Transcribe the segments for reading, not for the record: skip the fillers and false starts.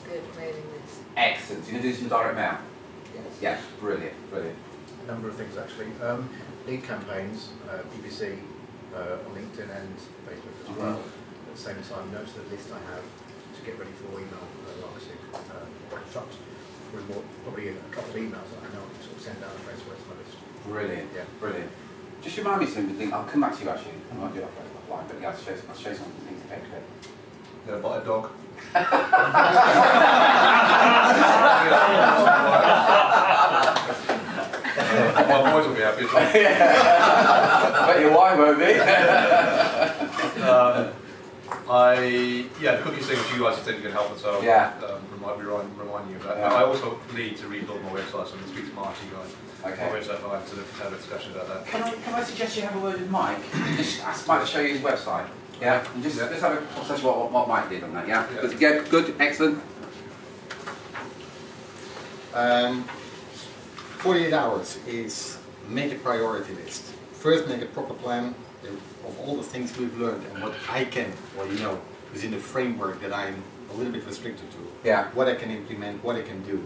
good mailing list. Excellent. So you're going to do some direct mail? Yes. Yeah, brilliant, brilliant. A number of things actually. Lead campaigns, BBC, on LinkedIn and Facebook as well. At the same time, notes the list I have to get ready for email marketing. Construct probably a couple of emails that I know I can sort of send down and trace away to my list. Brilliant, Yeah. brilliant. Just remind me something. I'll come back to you actually. I might do it offline, but yeah, I'll show you some things to take. Gonna buy a dog. My boys will be happy as well. But your wife won't be. The cookies thing which you guys think you can help us out. Yeah. Remind you of that. Yeah. I also need to rebuild my website, so I'm going to speak to Marty guys. Okay. My website, I'll have to have a discussion about that. Can I suggest you have a word with Mike? Just ask Mike to show you his website. Yeah. And just have a conversation what Mike did on that. Yeah. Yeah. Good. Excellent. 48 hours is make a priority list. First, make a proper plan of all the things we've learned and what I can, within the framework that I'm a little bit restricted to. Yeah. What I can implement, what I can do.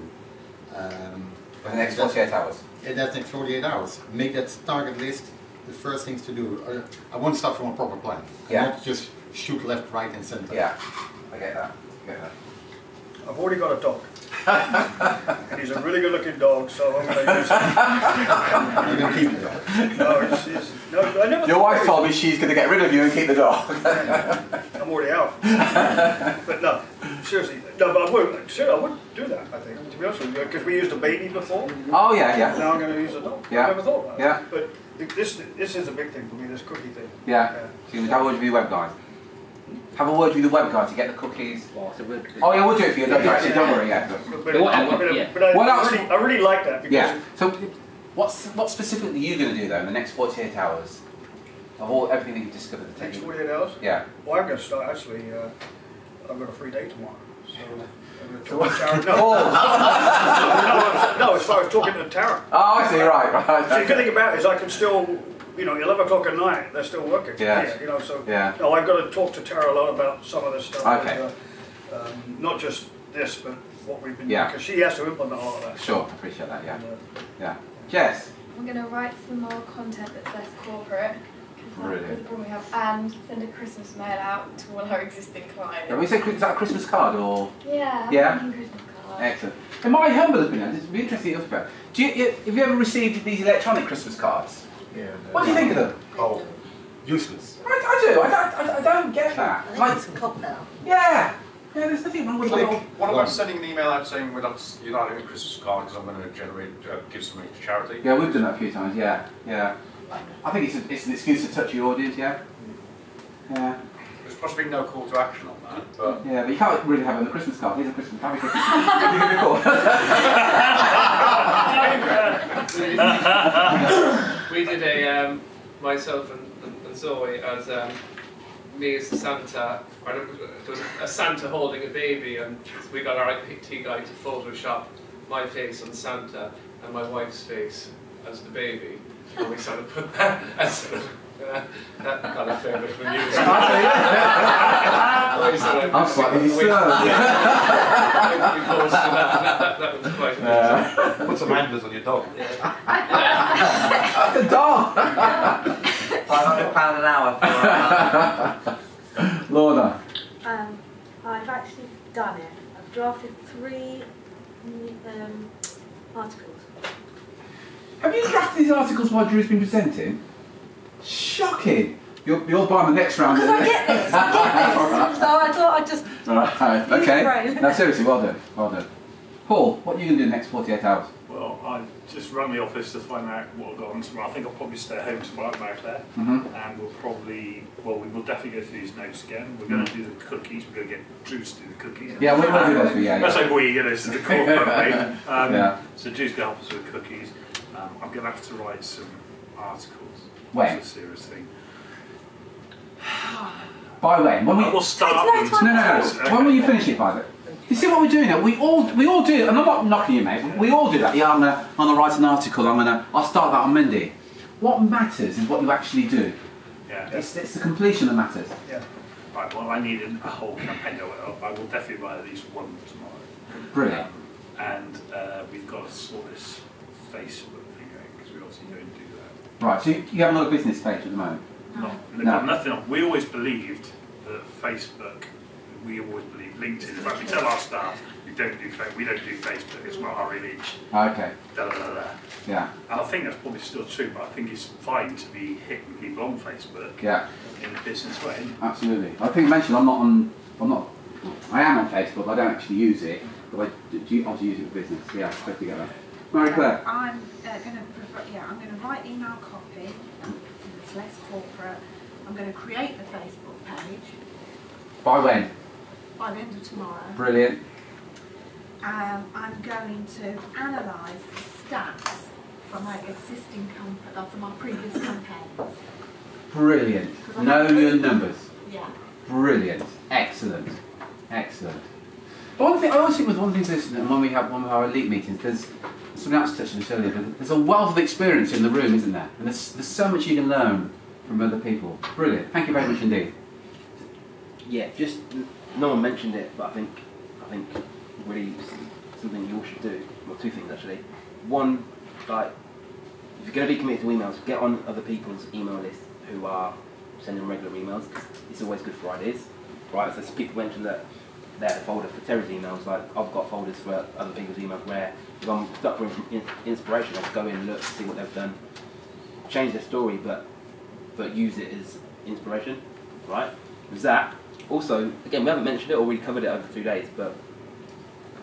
For the next 48 hours. In that next 48 hours, make that target list the first things to do. I want to start from a proper plan. Yeah. Not just shoot left, right, and center. Yeah. I get that. I've already got a dog. And he's a really good looking dog, so I'm going to use him. You're going to keep it though. No, I never. Your wife told me she's going to get rid of you and keep the dog. I'm already out. But no, seriously, no, but I would do that, I think, to be honest with you, because we used a baby before. Oh yeah. Now I'm going to use a dog. Yeah. I never thought about it. Yeah. But this is a big thing for me, this cookie thing. Yeah. So you're going to have a word with your web guy. Have a word with the web guy to get the cookies. Oh yeah, we'll do it for you. Don't worry. Yeah. But I really like that because. Yeah. So what specifically are you going to do though in the next 48 hours of everything that you've discovered? Next 48 hours? Yeah. Well, I'm going to start actually. I've got a free day tomorrow. So I'm going to talk to Tara. No, as far as talking to Tara. Oh, I see. Right. So the good thing about it is I can still. 11 o'clock at night, they're still working. Yeah. Yeah, No, I've got to talk to Tara a lot about some of this stuff. Okay. And, not just this, but what we've been doing. Yeah. Because she has to implement all of that. Sure, I appreciate that, yeah. Jess? I'm going to write some more content that's less corporate, because that's the problem we have, and send a Christmas mail out to all our existing clients. Yeah, we say, is that a Christmas card or? Yeah, Yeah? Christmas card. Excellent. In my humble opinion, this would be interesting to talk about. Have you ever received these electronic Christmas cards? Yeah. What do you think of them? Oh, useless. I do. I don't get that. I think it's a cop now. Yeah. Yeah, there's nothing wrong with it. What about sending an email out saying you're not having a Christmas card because I'm going to give some money to charity? Yeah, we've done that a few times. Yeah. I think it's an excuse to touch your audience. Yeah. There's possibly no call to action on that, but Yeah, but you can't really have it on the Christmas card. Here's a Christmas card. We did a myself and Zoe as me as Santa. Or there was a Santa holding a baby, and we got our IT guy to Photoshop my face on Santa and my wife's face as the baby, and we sort of put that as sort of that kind of favourite for music. I'm slightly disturbed. That was quite amusing. put some handlers on your dog. The dog! £500 an hour for Lorna. I've actually done it. I've drafted 3 articles. Have you drafted these articles while Drew's been presenting? Shocking! You're buying the next round. Because I get this. So I thought I'd just. Right, okay. No, seriously, well done. Paul, what are you going to do in the next 48 hours? Well, I've just run the office to find out what will go on tomorrow. I think I'll probably stay home tomorrow, Claire. And we will definitely go through these notes again. We're going to do the cookies. We're going to get Drew to do the cookies. Yeah, we'll do those for you. That's like this is the corporate thing. So Drew's going to help us with the cookies. I'm going to have to write some articles. When? It's a serious thing. By when? We'll start. No. When will you finish it by then? You see what we're doing now? We all do it, and I'm not knocking you, mate. We all do that. Yeah, I'm gonna write an article. I'll start that on Monday. What matters is what you actually do. Yeah. It's the completion that matters. Yeah. right, well, I need a whole campaign. I will definitely write at least one tomorrow. Brilliant. And we've got to sort this Facebook thing out because we obviously don't do that. Right, so you have another business page at the moment? No. Nothing on. We always believed that Facebook, we always believed LinkedIn. In fact, we tell our staff we don't do Facebook, it's not our image. Okay. Da, da, da, da. Yeah. And I think that's probably still true, but I think it's fine to be hitting people on Facebook in a business way. Absolutely. I think I mentioned I am on Facebook, I don't actually use it, but I do obviously use it for business. Yeah, put together. Mary Claire. I'm going to write email copy, it's less corporate. I'm going to create the Facebook page. By when? By the end of tomorrow. Brilliant. I'm going to analyse the stats from my existing from my previous campaigns. Brilliant. Know your numbers. Yeah. Brilliant. Excellent. Excellent. But one thing I always think with one thing this, when we have one of our elite meetings, there's something else touched on this earlier, but there's a wealth of experience in the room, isn't there? And there's so much you can learn from other people. Brilliant. Thank you very much indeed. Yeah, just no one mentioned it, but I think really something you all should do. Well, two things actually. One, like if you're going to be committed to emails, get on other people's email list who are sending regular emails. It's always good for ideas, right? So people mentioned that they had a folder for Terry's emails. Like I've got folders for other people's emails where if I'm stuck for inspiration, I'll go in and look, see what they've done, change their story, but use it as inspiration, right? With that, also, again, we haven't mentioned it or we covered it over 2 days, but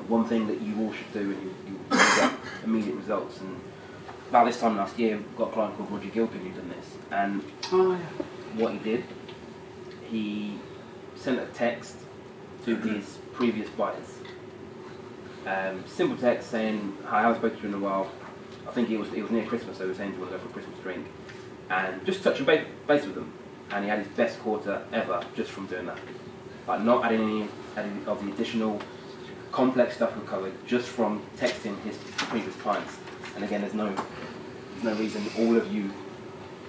one thing that you all should do and you get immediate results. And about this time last year, we've got a client called Roger Gilpin who's done this. And what he did, he sent a text to his previous buyers. Simple text saying, "Hi, I haven't spoken to you in a while. I think it was near Christmas, so he was saying he wanted to go for a Christmas drink." And just touching base with them. And he had his best quarter ever just from doing that. Like not adding any of the additional complex stuff we covered, just from texting his previous clients. And again, there's no reason all of you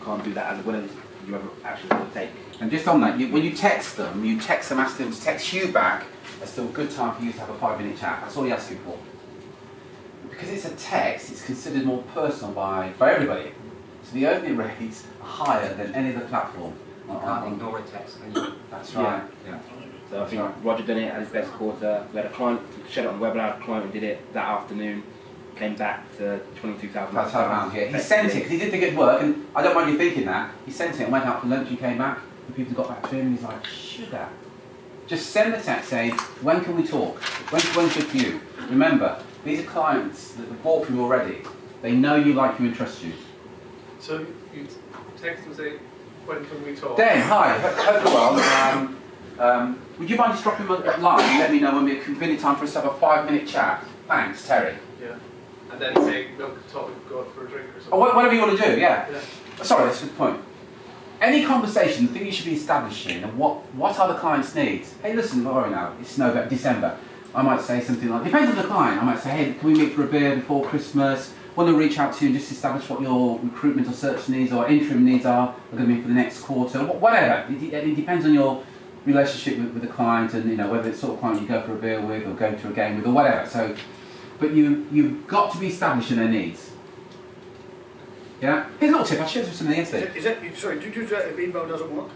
can't do that as well as you ever actually want to take. And just on that, when you text them, ask them to text you back. It's still a good time for you to have a 5-minute chat. That's all you ask you for. Because it's a text, it's considered more personal by everybody. So the opening rates are higher than any other platform. You can't ignore a text. That's right. Yeah. So I think Roger done it at his best quarter. We had a client, shared it on the webinar, a client who did it that afternoon, came back to £22,000. Yeah. He sent it because he did the good work, and I don't mind you thinking that. He sent it and went out for lunch and came back, and people got back to him, and he's like, sugar. Just send the text saying, when can we talk? When's good for you? Remember, these are clients that have bought from you already. They know you, like you, and trust you. So you text and say, when can we talk? Dan, hi, hope you're well. Would you mind just dropping a line and let me know when we're convenient time for us to have a 5-minute chat? Thanks, Terry. Yeah. And then say, no, talk, go out for a drink or something. Or whatever you want to do, yeah. Sorry, that's a good point. Any conversation, the thing you should be establishing, and what are the client's needs? Hey, listen, don't worry now, it's November, December. I might say something like, depends on the client. I might say, hey, can we meet for a beer before Christmas? Want to reach out to you and just establish what your recruitment or search needs or interim needs are going to be for the next quarter, whatever. It depends on your relationship with the client and whether it's sort of client you go for a beer with or go to a game with or whatever. So, but you've got to be establishing their needs. Yeah? Here's a little tip, I shared with somebody yesterday. Sorry, do you do that if email doesn't work?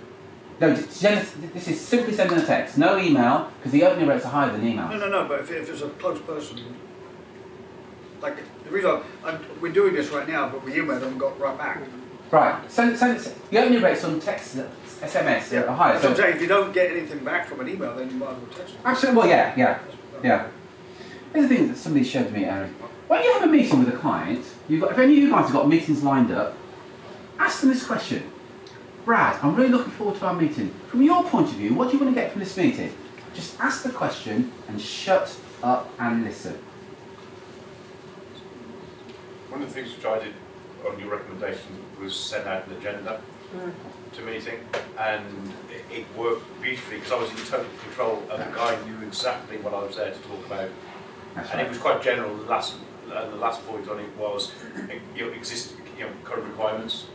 No, this is simply sending a text, no email, because the opening rates are higher than email. No, but if it's a close person, like the reason we're doing this right now, but we emailed them and got right back. Right, send the opening rates on text, SMS are higher. So I'm saying if you don't get anything back from an email, then you might as well text them. Absolutely, well, yeah. Here's the thing that somebody showed me, Aaron. When you have a meeting with a client, if any of you guys have got meetings lined up, ask them this question. Brad, I'm really looking forward to our meeting. From your point of view, what do you want to get from this meeting? Just ask the question and shut up and listen. One of the things which I did on your recommendation was send out an agenda to meeting, and it worked beautifully because I was in total control and the guy knew exactly what I was there to talk about. And it was quite general. The last point on it was existing, current requirements.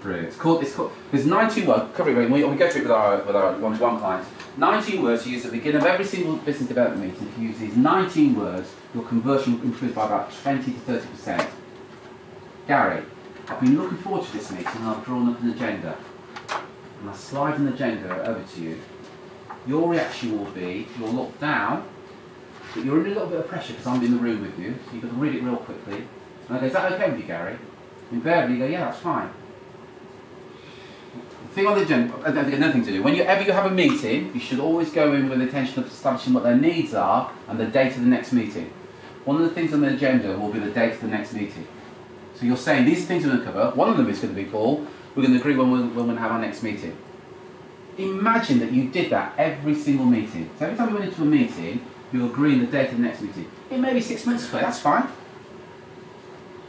Brilliant. It's called. There's 91. Cover it. We go through it with our one-to-one clients. 19 words you use at the beginning of every single business development meeting. If you use these 19 words, your conversion improves by about 20 to 30%. Gary, I've been looking forward to this meeting and I've drawn up an agenda. And I slide an agenda over to you. Your reaction will be, you'll look down, but you're under a little bit of pressure because I'm in the room with you, so you've got to read it real quickly. And I go, is that okay with you, Gary? Invariably you go, yeah, that's fine. The thing on the agenda, another thing to do, whenever you have a meeting, you should always go in with the intention of establishing what their needs are and the date of the next meeting. One of the things on the agenda will be the date of the next meeting. So you're saying these are things we're going to cover. One of them is going to be, Paul, we're going to agree when we're going to have our next meeting. Imagine that you did that every single meeting. So every time you went into a meeting, you agree on the date of the next meeting. It may be 6 months ago, that's fine.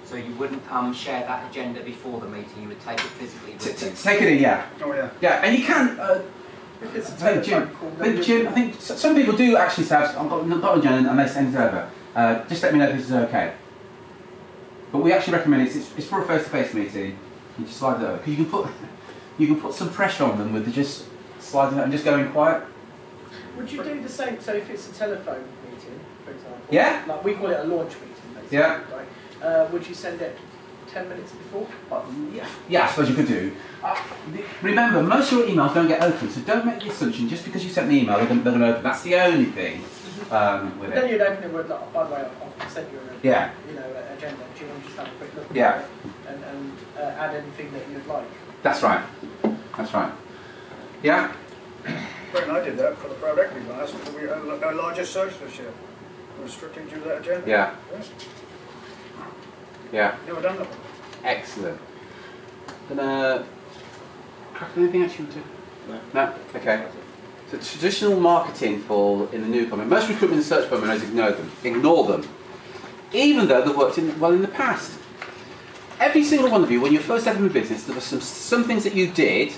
So you wouldn't share that agenda before the meeting, you would take it physically with you? Take it in, yeah. Oh yeah. Yeah, and you can. If it's a Jim, telephone call, I think Jim, I think some people do actually say, I've got an agenda and they send it over. Just let me know if this is okay. But we actually recommend it's for a face-to-face meeting. You just slide it over because you can put some pressure on them with just sliding it and just going quiet. Would you do the same? So if it's a telephone meeting, for example, Yeah. like we call it a launch meeting, basically, Yeah. right? Would you send it 10 minutes before? Yeah, I suppose you could do. Remember, most of your emails don't get opened, so don't make the assumption just because you sent the email they're going to open. That's the only thing with But it. then you'd open it with, like, by the way, I've sent you an Yeah. agenda. Do you want to just have a quick look Yeah. at it and add anything that you'd like? That's right. That's right. Yeah. Brett and I did that for the private equity class. We had our largest search this year. We were strictly to that agenda. Yeah. Yes. Yeah. Never done that one. Excellent. Gonna crack anything else you want to? No. Okay. So traditional marketing for in the new economy. Most recruitment and search firms ignore them, even though they've worked well in the past. Every single one of you, when you first started in business, there were some things that you did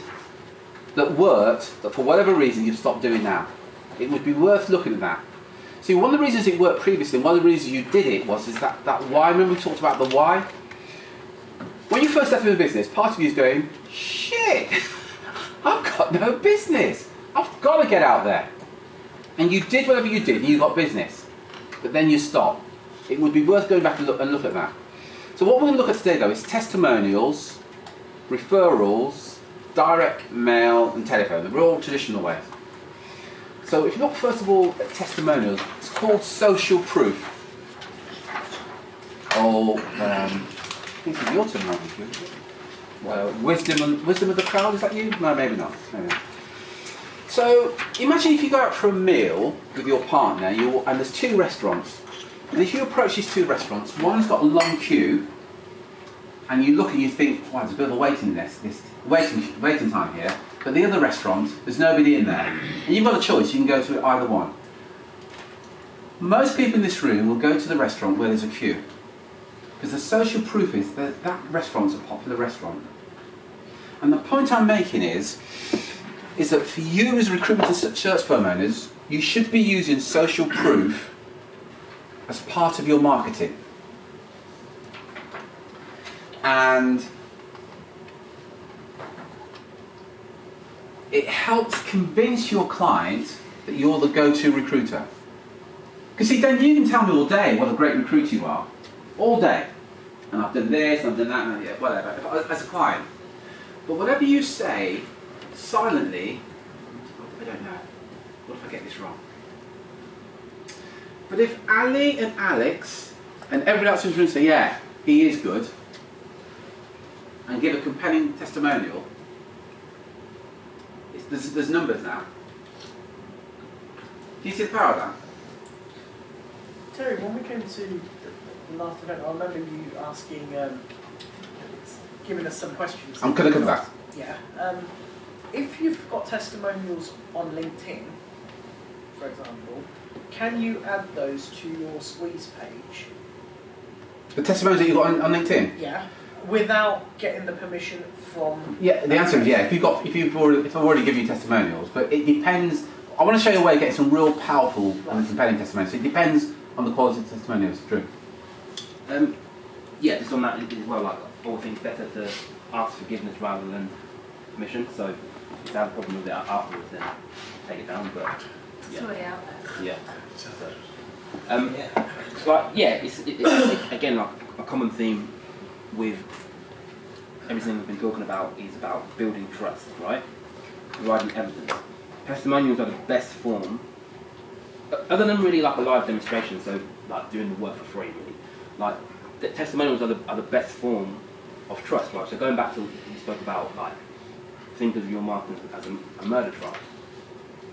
that worked, that for whatever reason you've stopped doing now. It would be worth looking at that. See, one of the reasons it worked previously, and one of the reasons you did it was that why. Remember we talked about the why? When you first started in business, part of you is going, shit, I've got no business. I've got to get out there. And you did whatever you did and you got business. But then you stopped. It would be worth going back and look at that. So what we're going to look at today though is testimonials, referrals, direct mail and telephone. They're all traditional ways. So if you look first of all at testimonials, it's called social proof. Or I think it's your terminology. Wisdom of the crowd, is that you? No, maybe not. Maybe not. So imagine if you go out for a meal with your partner and there's two restaurants. And if you approach these two restaurants, one's got a long queue and you look and you think, wow, there's a bit of a waiting time here. But the other restaurant, there's nobody in there. And you've got a choice, you can go to either one. Most people in this room will go to the restaurant where there's a queue. Because the social proof is that that restaurant's a popular restaurant. And the point I'm making is that for you as recruitment and search firm owners, you should be using social proof as part of your marketing. And it helps convince your client that you're the go-to recruiter. Because see, then you can tell me all day what a great recruiter you are. All day. And I've done this, and I've done that, and whatever, as a client. But whatever you say, silently, I don't know. What if I get this wrong? But if Ali and Alex and everyone else in the room say, yeah, he is good, and give a compelling testimonial, there's numbers now. Do you see the power of that? Terry, when we came to the last event, I remember you asking, giving us some questions. I'm going to come back. Yeah. If you've got testimonials on LinkedIn, for example, can you add those to your squeeze page? The testimonials that you've got on LinkedIn? Yeah. Without getting the permission from... Yeah, the answer is yeah. If I've already given you testimonials, but it depends. I want to show you a way of getting some real powerful and compelling testimonials. So it depends on the quality of the testimonials. True. Yeah, just on that as well, like all things better to ask forgiveness rather than permission. So if they have a problem with it afterwards, then take it down. But It's already out there. yeah. So like, yeah, it's again like a common theme with everything we've been talking about is about building trust, right? Providing evidence. Testimonials are the best form, other than really like a live demonstration, so like doing the work for free, really. Like the testimonials are the best form of trust, right? So going back to what you spoke about, like think of your marketing as a murder trial.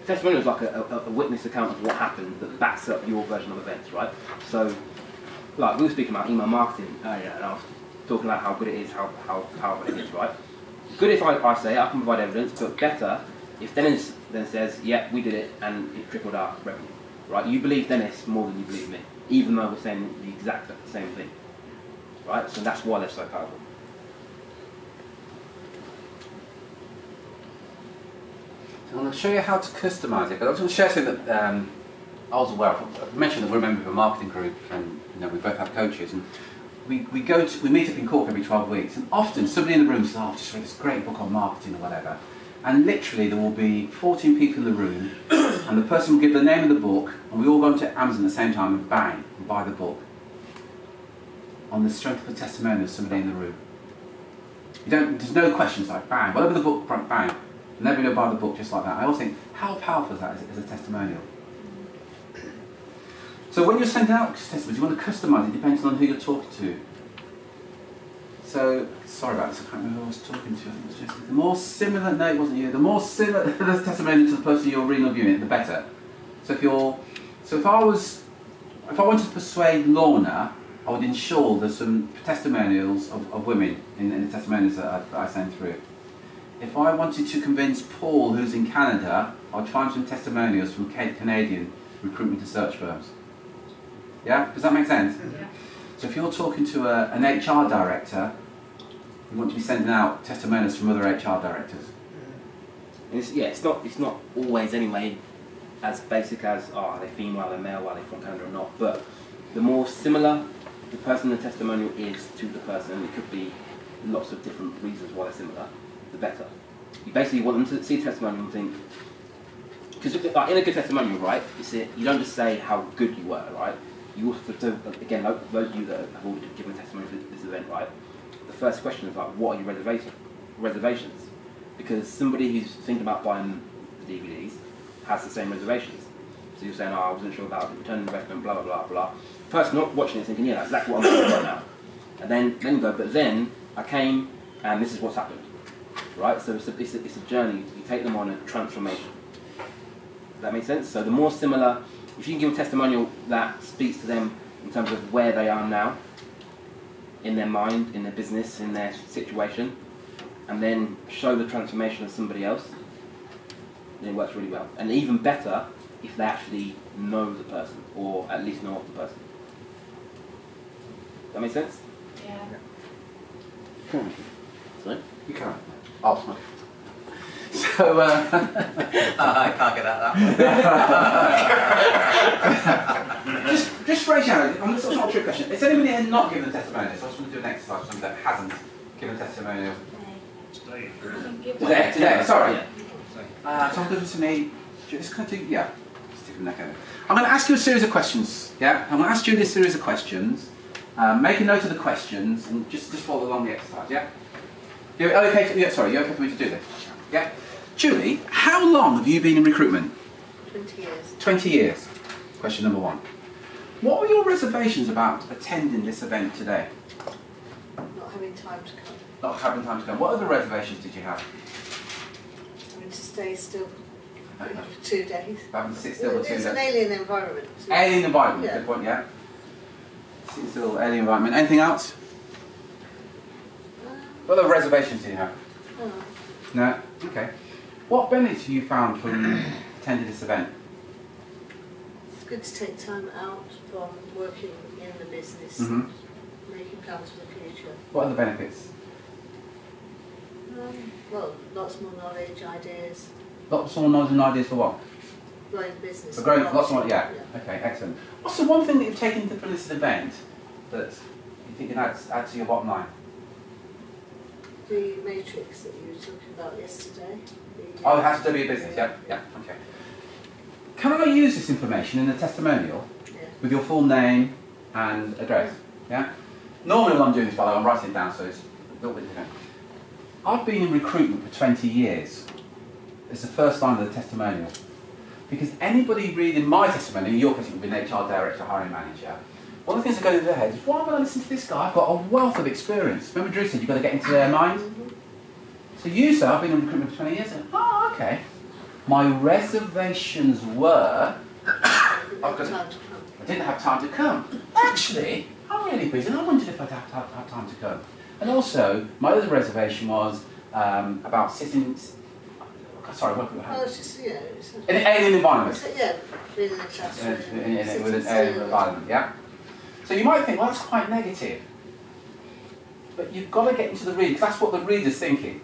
Testimonial is like a witness account of what happened that backs up your version of events, right? So, like we were speaking about email marketing earlier, and I was talking about how good it is, how powerful it is, right? Good if I say I can provide evidence, but better if Dennis then says, yeah, we did it, and it tripled our revenue, right? You believe Dennis more than you believe me, even though we're saying the exact same thing, right? So that's why they're so powerful. I'm going to show you how to customise it, but I was going to share something that I was aware of. I mentioned that we're a member of a marketing group, and we both have coaches, and we meet up in Cork every 12 weeks, and often somebody in the room says, "Oh, I've just read this great book on marketing or whatever," and literally there will be 14 people in the room, and the person will give the name of the book, and we all go onto Amazon at the same time and bang, and buy the book on the strength of a testimonial of somebody in the room. There's no questions, like bang, whatever the book, bang. And everybody will buy the book just like that. I always think, how powerful is that as a testimonial? So when you're sending out testimonials, you want to customise it depending on who you're talking to. So, sorry about this, I can't remember who I was talking to. I think it was just the more similar, no it wasn't you, the more similar the testimonial to the person you're reading or viewing it, the better. So if I wanted to persuade Lorna, I would ensure there's some testimonials of women in the testimonials that I send through. If I wanted to convince Paul, who's in Canada, I'd find some testimonials from Canadian recruitment and search firms. Yeah? Does that make sense? Yeah. So if you're talking to an HR director, you want to be sending out testimonials from other HR directors. And it's not always anyway as basic as are they female, are they male, are they from Canada or not. But the more similar the person in the testimonial is to the person, it could be lots of different reasons why they're similar, the better. You basically want them to see the testimonial and think, because like, in a good testimonial, right, you don't just say how good you were, right? You also do, again, those of you that have already given a testimony for this event, right, the first question is like, what are your reservations? Because somebody who's thinking about buying the DVDs has the same reservations. So you're saying, oh, I wasn't sure about the return on investment, blah, blah, blah, blah. The person not watching it thinking, yeah, that's exactly what I'm doing right now. And then you go, but then I came and this is what's happened. Right? So it's a journey. You take them on a transformation. Does that make sense? So the more similar, if you can give a testimonial that speaks to them in terms of where they are now, in their mind, in their business, in their situation, and then show the transformation of somebody else, then it works really well. And even better if they actually know the person, or at least know of the person. Does that make sense? Yeah. Cool. Sorry? You can't. Oh, okay. So, I can't get out of that one. just raise your hand. I'm going to sort of trick question. Is anybody here not given a testimonial? So I just want to do an exercise for somebody that hasn't given a testimonial. Today. Sorry. So I'm going to me. Just kind of do, yeah. Stick them neck over. I'm going to ask you a series of questions. Yeah. I'm going to ask you this series of questions. Make a note of the questions and just follow along the exercise. Yeah. You're okay? You're okay for me to do this? Yeah. Julie, how long have you been in recruitment? 20 years. 20 years. Question number one. What were your reservations about attending this event today? Not having time to come. Not having time to come. What other reservations did you have? Having to stay still for 2 days. Having to sit still for 2 days. It's an alien environment. Alien environment, Yeah. good point, yeah. Sit still, alien environment. Anything else? What other reservations do you have? Oh. No? Okay. What benefits have you found from attending this event? It's good to take time out from working in the business, making plans for the future. What are the benefits? Well, lots more knowledge, ideas. Lots more knowledge and ideas for what? Growing business. For growing, lots more, yeah. Okay, excellent. What's the one thing that you've taken from this event that you think can add to your bottom line? the matrix that you were talking about yesterday. Oh, it has to be a business, yeah, okay. Can I use this information in the testimonial with your full name and address? Yeah. Normally when I'm doing this, by the way, I'm writing it down, so it's a little bit different. I've been in recruitment for 20 years. It's the first line of the testimonial. Because anybody reading my testimony, in your case it would be an HR director, hiring manager, one of the things that goes through their head is, why would I listen to this guy? I've got a wealth of experience. Remember Drew said you've got to get into their mind? So you say, I've been in recruitment for 20 years, and okay. My reservations were, I didn't have time to come. Actually, I'm really busy, and I wondered if I'd have time to come. And also, my other reservation was about sitting. Sorry, what? Oh, it's just, yeah. In an alien environment. Yeah, being in a classroom. With an alien environment, yeah. So you might think, well, that's quite negative. But you've got to get into the reader, because that's what the reader's thinking.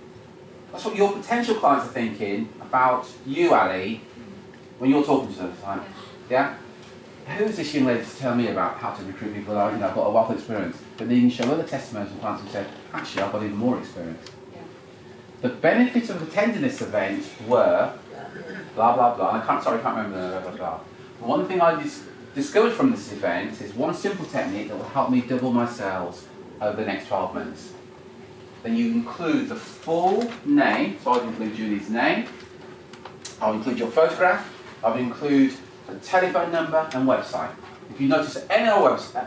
That's what your potential clients are thinking about you, Ali, when you're talking to them. Like, yeah? Who's this young lady to tell me about how to recruit people that I've got a wealth of experience? But then you can show other testimonies from clients who said, actually, I've got even more experience. Yeah. The benefits of attending this event were blah, blah, blah. I can't remember the blah, blah, blah. One thing I discovered from this event is one simple technique that will help me double my sales over the next 12 months. Then you include the full name, so I'll include Julie's name, I'll include your photograph, I'll include the telephone number and website. If you notice any of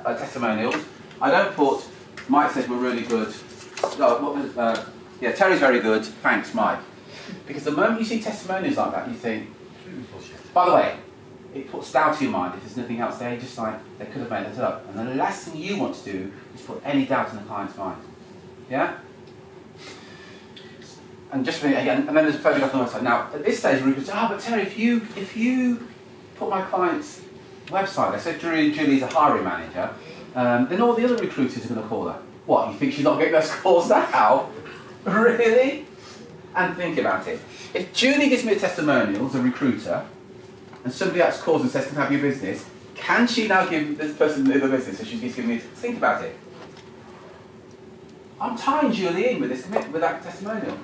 our testimonials, I don't put, Mike says we're really good, yeah, Terry's very good, thanks Mike. Because the moment you see testimonials like that, you think, by the way, it puts doubt to your mind if there's nothing else there, just like, they could have made it up. And the last thing you want to do is put any doubt in the client's mind. Yeah? And just again, and then there's a photograph on the website. Now, at this stage, we could say, but Terry, if you put my client's website there, so Julie's a hiring manager, then all the other recruiters are going to call her. What, you think she's not getting those calls now? Really? And think about it. If Julie gives me a testimonial as a recruiter, and somebody else calls and says, can I have your business, can she now give this person the business? So she's giving me, think about it. I'm tying Julie in with this commitment, with that testimonial.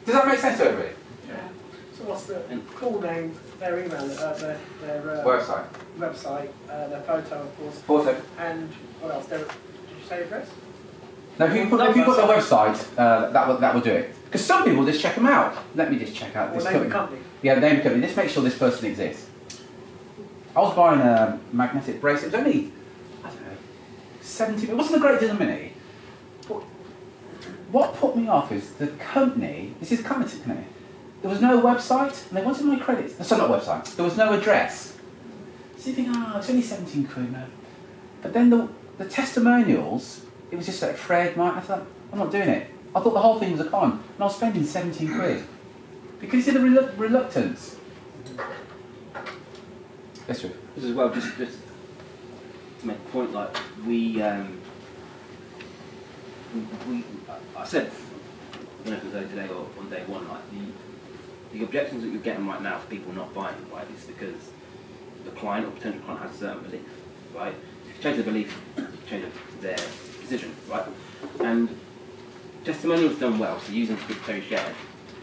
Does that make sense to everybody? Yeah. So what's the full name, their email, their website, their photo, of course. Photo. And what else? Did you say address? No, if you put their website, that will do it. Because some people just check them out. Let me just check out this company. Yeah, the name of the company. Just make sure this person exists. I was buying a magnetic bracelet. It was only, I don't know, 70. It wasn't a great deal of money. But what put me off is the company. This is company. There was no website, and they wanted my credits. Sorry, not website. There was no address. So you think, it's only 17 quid, no. But then the testimonials, it was just like Fred, Mike. I thought, I'm not doing it. I thought the whole thing was a con, and I was spending 17 quid. Because of the reluctance. Yes, sir. This as well, just to make a point, like I said, I don't know if it was earlier today or on day one, like the objections that you're getting right now for people not buying, right, is because the client or potential client has a certain belief, right? If you change the belief, you change their decision, right? And testimonials done well, so using script Terry shared.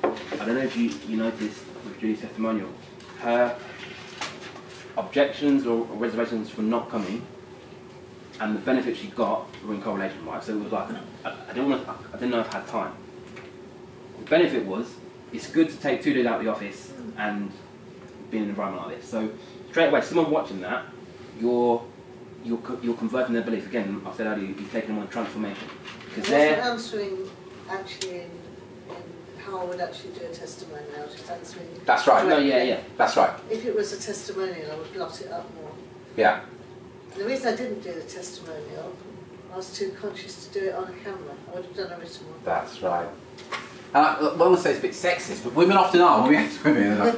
I don't know if you noticed with Julie's testimonial, her objections or reservations for not coming and the benefits she got were in correlation, right? So it was like, I didn't know if I had time. The benefit was, it's good to take 2 days out of the office and be in an environment like this. So straight away, someone watching that, you're converting their belief. Again, I said earlier, you're taking them on a transformation. Because they're answering actually in how I would actually do a testimonial, just answering. That's right. Directly. No, yeah. That's right. If it was a testimonial, I would blot it up more. Yeah. And the reason I didn't do the testimonial, I was too conscious to do it on a camera. I would have done a written one. That's right. And one would say it's a bit sexist, but women often are when we get to women. Like,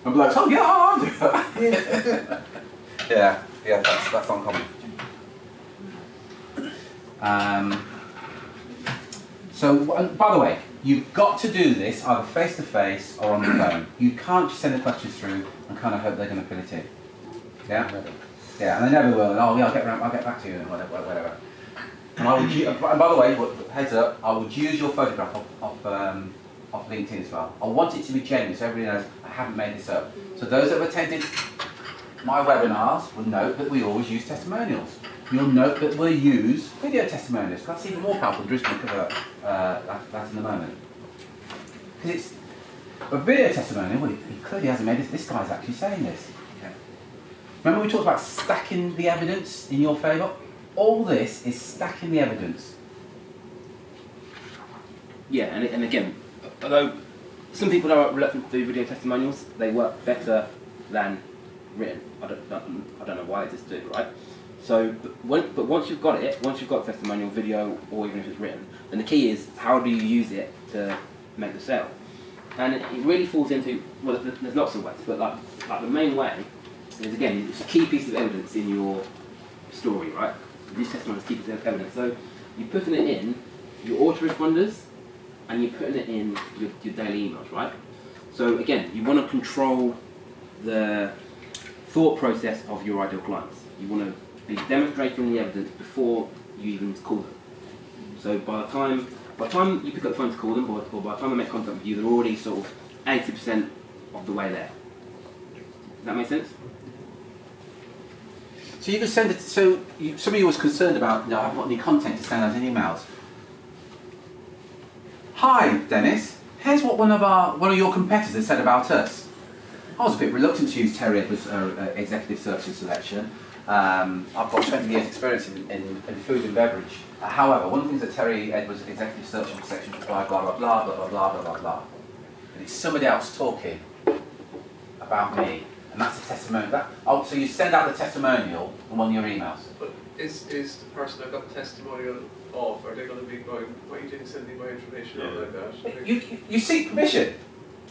and blokes, oh yeah, I'll do that. yeah, that's uncommon. So, by the way, you've got to do this either face to face or on the phone. You can't just send the questions through and kind of hope they're going to fill it in. Yeah? Yeah, and they never will. And, oh, yeah, I'll get back to you and whatever. And I would, and by the way, heads up, I would use your photograph of LinkedIn as well. I want it to be genuine, so everybody knows I haven't made this up. So those that have attended my webinars will note that we always use testimonials. You'll note that we'll use video testimonials. That's even more powerful. Drew's going to cover that in a moment. Because it's a video testimonial. Well, he clearly hasn't made it. This guy's actually saying this. Yeah. Remember we talked about stacking the evidence in your favour? All this is stacking the evidence. Yeah, and again, although some people are reluctant to do video testimonials, they work better than written. I don't know why they just do it, right? So, but once you've got it, once you've got testimonial, video, or even if it's written, then the key is how do you use it to make the sale? And it really falls into, well, there's lots of ways, but like the main way is, again, it's a key piece of evidence in your story, right? These testimonials are key pieces of evidence. So you're putting it in your autoresponders and you're putting it in your daily emails, right? So again, you want to control the thought process of your ideal clients. You want to be demonstrating the evidence before you even call them. So by the time you pick up the phone to call them, or by the time they make contact with you, they're already sort of 80% of the way there. Does that make sense? So you can send it. So some of you was concerned about, I haven't got any content to send out in emails. Hi, Dennis. Here's what one of your competitors said about us. I was a bit reluctant to use Terry Edwards' executive search and selection. I've got 20 years experience in food and beverage. However, one of the things that Terry Edwards' executive search and selection was blah, blah, blah, blah, blah, blah, blah, blah, blah. And it's somebody else talking about me. And that's a testimonial. So you send out the testimonial on one of your emails. But is the person I got the testimonial off, are they going to be going, why you didn't send me my information out like that? You seek permission.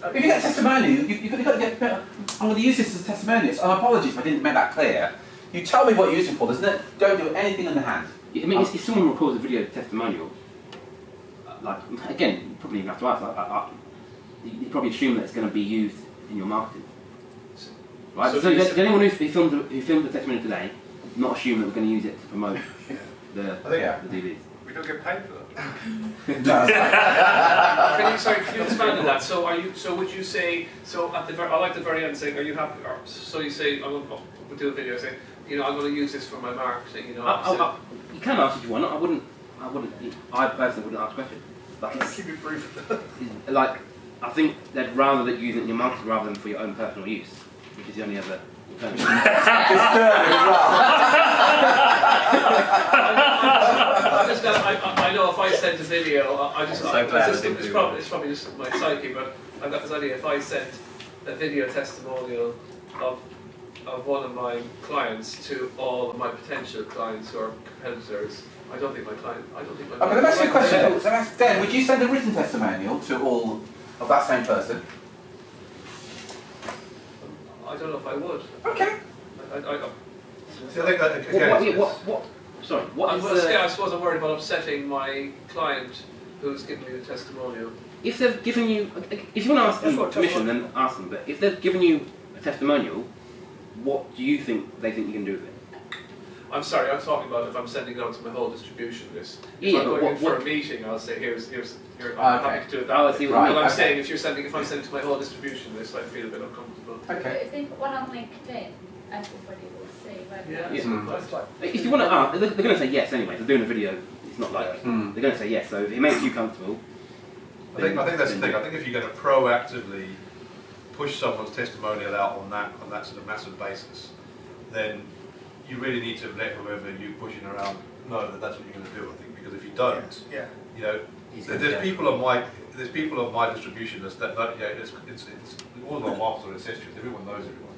If you get a testimonial, you've got to get, I'm going to use this as a testimonial. So apologies if I didn't make that clear. You tell me what you're using for. Don't do anything in the hand. I mean, if someone records a video testimonial, like, again, you probably even have to ask, you probably assume that it's going to be used in your marketing. Right? So does anyone who filmed the testimonial today not assume that we're going to use it to promote the DVDs? We don't get paid for that. Can you expand on that? So would you say, I like the very end saying, are you happy? So you say, we'll do a video saying, I'm going to use this for my marketing. You can ask if you want. I personally wouldn't ask a question. Keep it brief. Like, I think they'd rather that you use it in your marketing rather than for your own personal use, which is the only other alternative. I know if I sent a video, it's probably just my psyche, but I've got this idea. If I sent a video testimonial of one of my clients to all of my potential clients who are competitors, I don't think my client. Okay, let me ask you a question. Dan, would you send a written testimonial to all of that same person? I don't know if I would. Okay. I suppose I'm worried about upsetting my client who's giving me the testimonial. If they've given you, if you want to ask them permission, then ask them. But if they've given you a testimonial, what do you think they think you can do with it? I'm sorry, I'm talking about if I'm sending it out to my whole distribution list. If Yeah, I'm going in for a meeting, I'll say, I'm happy to do it that way. Right. But I'm saying if I'm sending it to my whole distribution list, I feel a bit uncomfortable. Okay. If they put one on LinkedIn, everybody will see, won't they? Yeah. If you want to ask, they're going to say yes anyway. They're doing a video. It's not like they're going to say yes. So if it makes you comfortable. I think that's the thing. I think if you're going to proactively push someone's testimonial out on that sort of massive basis, then you really need to let whoever you're pushing around know that that's what you're going to do. I think, because if you don't, there's people on my distribution list that it's all of our markets are incestuous. Everyone knows everyone.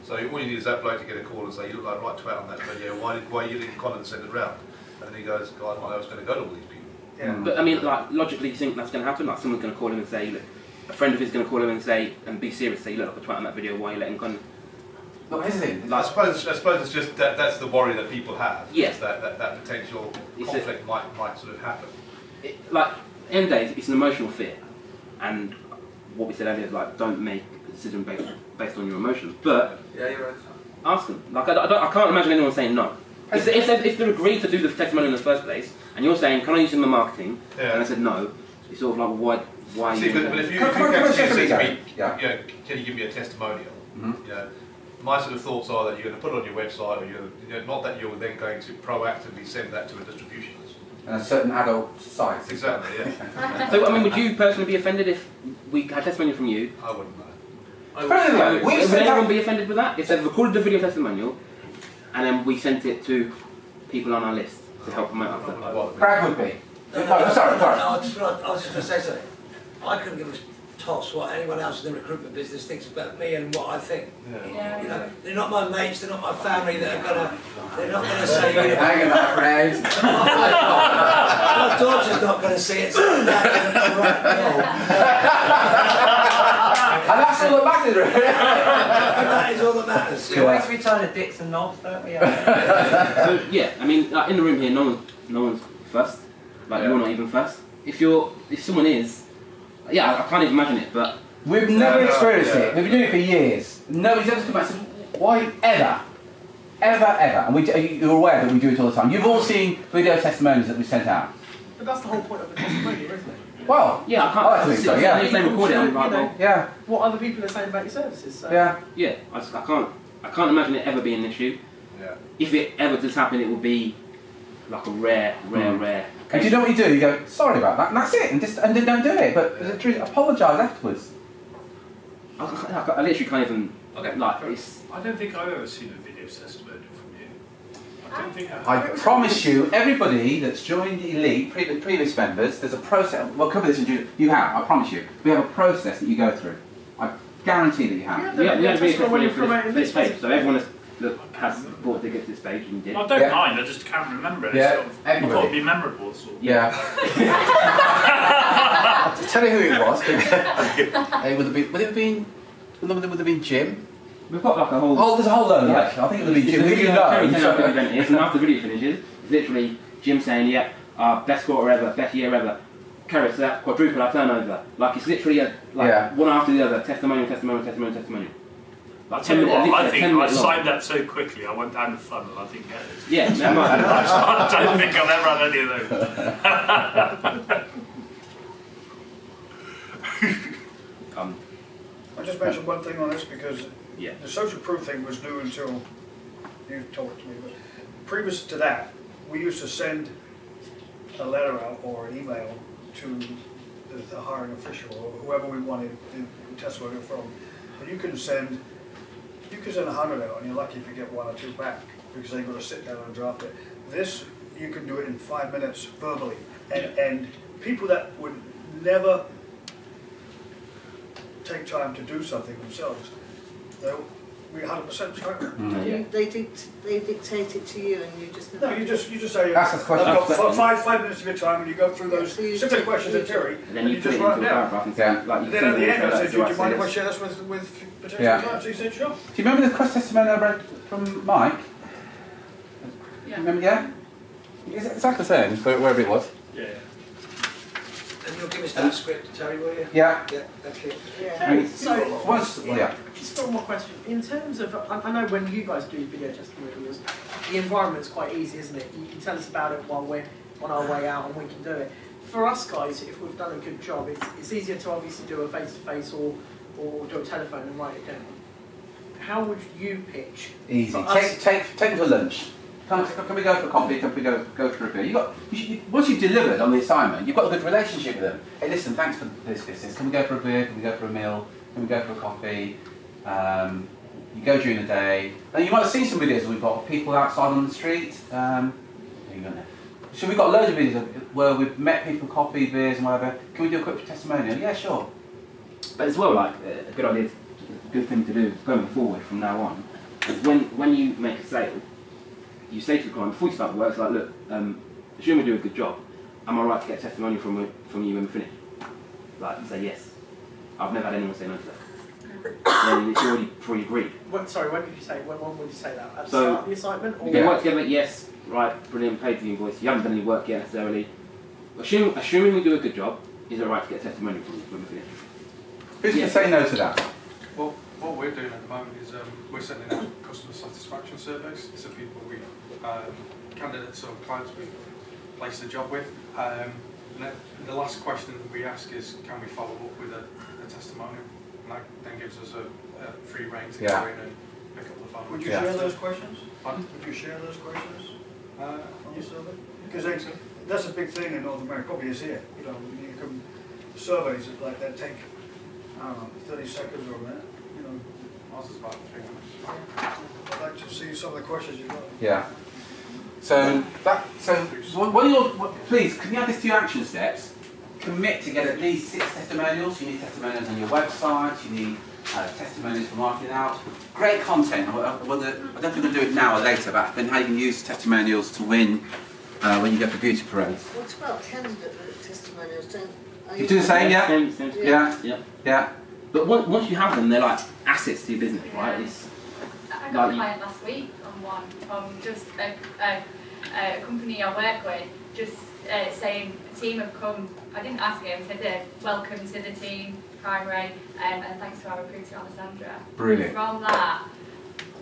So all you need is that bloke to get a call and say, "You look like a right twat on that video. Why you didn't comment and send it round?" And then he goes, "God, I was going to go to all these people." Yeah. But I mean, like, logically, you think that's going to happen? Like, someone's going to call him and say, look, a friend of his is going to call him and say, and be serious, say, you look like a twat on that video. Why are you letting con? Look, here's the thing. I suppose it's just that's the worry that people have. Yeah. Is that potential conflict might sort of happen. Like, end of the day, it's an emotional fear, and what we said earlier is like, don't make a decision based on your emotions. But yeah, you're right. Ask them. Like, I can't imagine anyone saying no. If they're agreed to do the testimonial in the first place, and you're saying, can I use it in my marketing? Yeah. And I said no, it's sort of like, well, why See, but if you say to me, can you give me a testimonial? Mm-hmm. You know, my sort of thoughts are that you're going to put it on your website, or not that you're then going to proactively send that to a distribution list. And a certain adult site. Exactly, yeah. So, I mean, would you personally be offended if we had testimonial from you? I wouldn't know. Would anyone be offended with that? If they've recorded the video testimonial, and then we sent it to people on our list to help them out? Brad would be. Sorry. No, I was just going to say something. I couldn't give a toss what anyone else in the recruitment business thinks about me and what I think. Yeah. You know, they're not my mates, they're not my family that are they're not gonna say hang about, friends. my daughter's not gonna see it, so I'm and that's all that matters, really. that is all that matters. We always return to dicks and knobs, don't we? So yeah, I mean, like in the room here, no one's first. Like you're not even first. If someone is, I can't even imagine it. But we've never experienced it. We've been doing it for years. Nobody's ever come back and said, why ever? And you're aware that we do it all the time. You've all seen video testimonials that we sent out. But that's the whole point of a testimonial, isn't it? Well, yeah, I can't. I think so. Yeah. If they record it, I'm like, well, yeah. What other people are saying about your services. So. Yeah. Yeah, I can't imagine it ever being an issue. Yeah. If it ever does happen, it will be like a rare. And do you know what you do? You go, sorry about that, and that's it, and then don't do it. But the truth, apologise afterwards. I literally can't even. Okay. Like it's. I don't think I've ever seen a video testimonial from you. I don't think I promise you, everybody that's joined Elite, previous members, there's a process. We'll cover this in June. You have, I promise you. We have a process that you go through. I guarantee that you have. We had a video testimonial for this page, so everyone has bought tickets to this page and did. I don't mind, I just can't remember it. Yeah, sort of, I thought it'd be memorable. Sort of. Yeah. I'll tell you who it was. It would have been. One of them would have been Jim. We've got like a whole. Oh, there's a whole load. Yeah. I think it would have been Jim. Who you know? And after the video finishes, it's literally Jim saying, "Yeah, our best quarter ever, best year ever. Carrots that quadruple our turnover." Like it's literally one after the other, testimonial. Like 10 minutes. I think I signed that so quickly, I went down the funnel, I didn't get it. Yeah, never mind. I don't think I've ever had any of those. I'll just mention one thing on this because yeah. the social proof thing was new until you talked to me. But previous to that, we used to send a letter out or an email to the hiring official or whoever we wanted the testimony from. And you can send 100 out and you're lucky if you get 1 or 2 back because they've got to sit down and draft it. This, you can do it in 5 minutes verbally. And people that would never take time to do something themselves, we 100% strike. They dictate it to you and you just... No, you just say, Ask us questions. I've got 5 minutes of your time and you go through those simple questions to Terry and then you just put it write into it a down. paragraph and say, like, And then at the end I said, do you mind if I share this with potential clients? He said, sure. Do you remember the cross testimonial I read from Mike? Yeah. Remember, yeah? It's exactly the same, wherever it was. Yeah. And you'll give us that script, Terry, will you? Yeah. Yeah, thank you. Yeah. So, just one more question. In terms of, I know when you guys do video testimonials, the environment's quite easy, isn't it? You can tell us about it while we're on our way out and we can do it. For us guys, if we've done a good job, it's easier to obviously do a face-to-face or do a telephone and write it down. How would you pitch? Easy. Take them to lunch. Can we go for coffee? Can we go for a beer? Once you've delivered on the assignment, you've got a good relationship with them. Hey, listen, thanks for this. Can we go for a beer? Can we go for a meal? Can we go for a coffee? You go during the day. And you might have seen some videos we've got of people outside on the street. So we've got loads of videos where we've met people, coffee, beers and whatever. Can we do a quick testimonial? Yeah, sure. But as well, like a good idea, a good thing to do going forward from now on, is when you make a sale, you say to the client before you start work, it's like, look, assume we do a good job, am I right to get a testimonial from you when we finish? Like, you say yes. I've never had anyone say no to that. Then it's already pre-agreed. Sorry, when would you say that? At the So, start of the assignment? Or? You can work together, yes, right, brilliant, paid for the invoice, you haven't done any work yet necessarily. Assuming we do a good job, is it right to get a testimonial from you when we finish? Who's going to say no to that? Well, What we're doing at the moment is we're sending out customer satisfaction surveys to people we've, candidates or clients we've placed a job with. And the last question we ask is, can we follow up with a testimonial? And that then gives us a free rein to go in and pick up the phone. Would you share those questions? Pardon? Would you share those questions on the survey? Because that's a big thing in North America, probably is here. You know, you can surveys like that take, I don't know, 30 seconds or a minute. You know, ours is about 3 minutes. I'd like to see some of the questions you've got. Yeah. So please, can you add this to your action steps? Commit to get at least 6 testimonials. You need testimonials on your website. You need testimonials for marketing out. Great content. I don't think we're going to do it now or later, but then how you can use testimonials to win when you go for beauty parades. What about candidate testimonials? You do the same, yeah? Yeah. But once you have them, they're like assets to your business, right? It's I got a client last week on one from just a company I work with, just saying a team have come. I didn't ask him, said welcome to the team, primary, and thanks to our recruiter Alessandra. Brilliant. From that,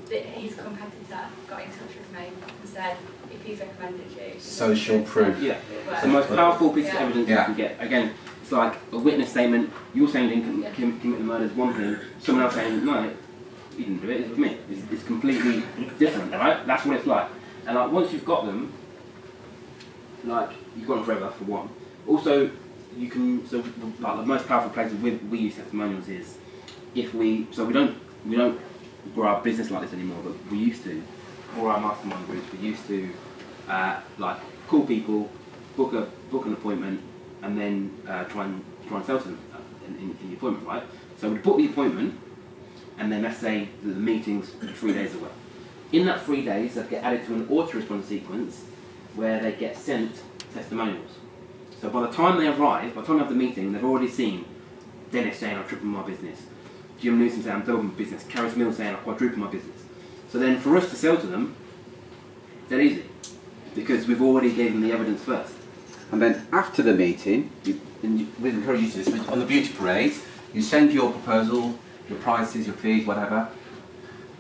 his competitor got in touch with me and said, if he's recommended you. Social proof. Yeah. It's the most powerful piece of evidence you can get. Again, it's like a witness statement. You're saying you didn't commit the murder is one thing. Someone else saying, no, you didn't do it, it was me. It's completely different, right? That's what it's like. And like once you've got them, like you've got them forever for one. Also, you can, so like the most powerful places we use testimonials is if we don't grow our business like this anymore, but we used to, for our mastermind groups, we used to like call people, book an appointment, and then try and sell to them in the appointment, right? So we book the appointment, and then let's say the meeting's 3 days away. In that 3 days, they get added to an autorespond sequence where they get sent testimonials. So by the time they arrive, by the time they have the meeting, they've already seen Dennis saying I've tripled my business, Jim Newsom saying I'm doubling my business, Karis Mills saying I've quadrupled my business. So then for us to sell to them, they're easy, because we've already given them the evidence first. And then after the meeting, we encourage you to do this, on the beauty parade, you send your proposal, your prices, your fees, whatever.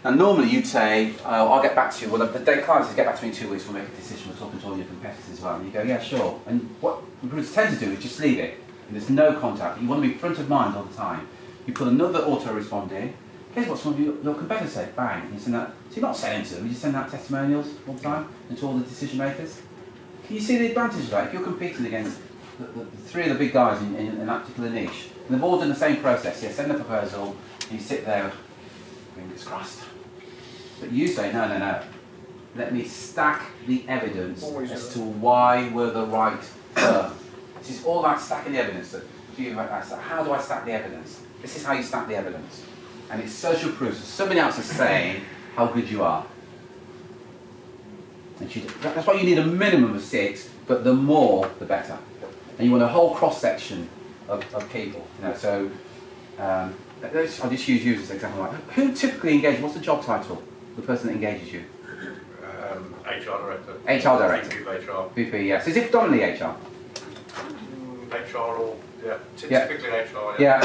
And normally you'd say, I'll get back to you. Well, the client says, get back to me in 2 weeks, we'll make a decision, we're talking to all your competitors as well. And you go, yeah, sure. And what recruiters tend to do is just leave it. And there's no contact. You want to be front of mind all the time. You put another auto-respond in. Guess what some of your competitors say? Bang. And you send that. So you're not selling to them, you just send out testimonials all the time and to all the decision makers. Can you see the advantage of that? If you're competing against the 3 of the big guys in that particular niche, and they've all done the same process, send a proposal, and you sit there, fingers crossed. But you say, no. Let me stack the evidence as to why we're the right firm. This is all about stacking the evidence. So how do I stack the evidence? This is how you stack the evidence. And it's social proof. So somebody else is saying how good you are. And that's why you need a minimum of 6, but the more, the better. And you want a whole cross-section of people. So I'll just use you as an example. Who typically engages? What's the job title? The person that engages you? HR director. HR director. VP of HR. VP, yes. Is it predominantly HR? HR or, typically HR, Yeah.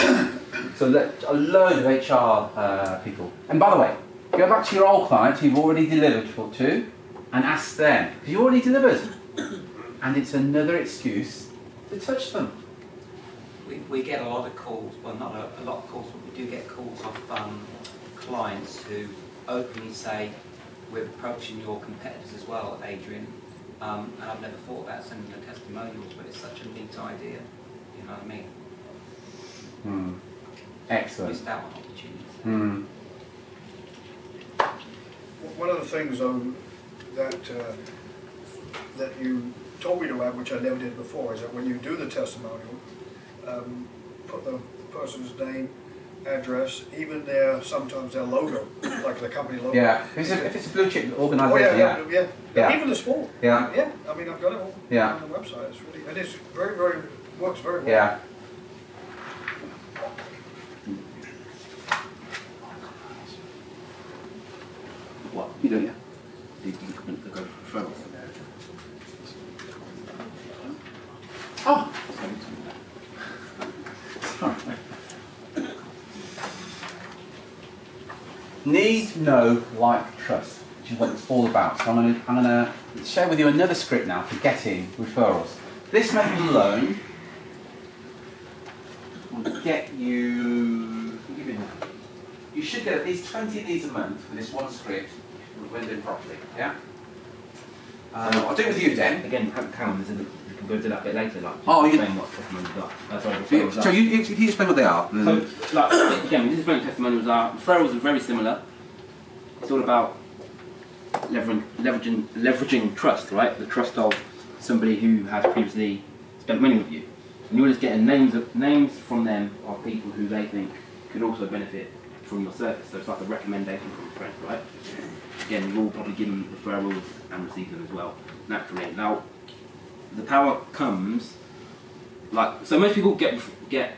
So a load of HR people. And by the way, go back to your old clients who you've already delivered to and ask them, because you already delivered. And it's another excuse to touch them. We get a lot of calls, well not a lot of calls, but we do get calls off clients who openly say, we're approaching your competitors as well, Adrian, and I've never thought about sending them testimonials, but it's such a neat idea, you know what I mean? Excellent. Missed out on opportunities. One of the things though that you told me to add, which I never did before, is that when you do the testimonial, put the person's name, address, even sometimes their logo, like the company logo. Yeah, if it's a blue chip organisation, yeah. Even the small. Yeah. Yeah, I mean I've got it all on the website. It's really, and it's very, very, works very well. Yeah. What? You don't, yeah? You go for Oh! Sorry. Need, know, like, trust, which is what it's all about. So I'm going to share with you another script now for getting referrals. This method alone will get you, you should get at least 20 of these a month with this one script when done properly, yeah? I'll do it with you, Den. Again, hang on, we can go to that bit later, like, oh, you explain what testimonials are. So you explain what they are. So, like, again, we just explain what testimonials are. Referrals are very similar. It's all about leveraging trust, right? The trust of somebody who has previously spent money with you. And you're just getting names from them of people who they think could also benefit from your service. So it's like a recommendation from a friend, right? Again, you're all probably giving referrals and receive them as well, naturally. Now, the power comes, like, so most people get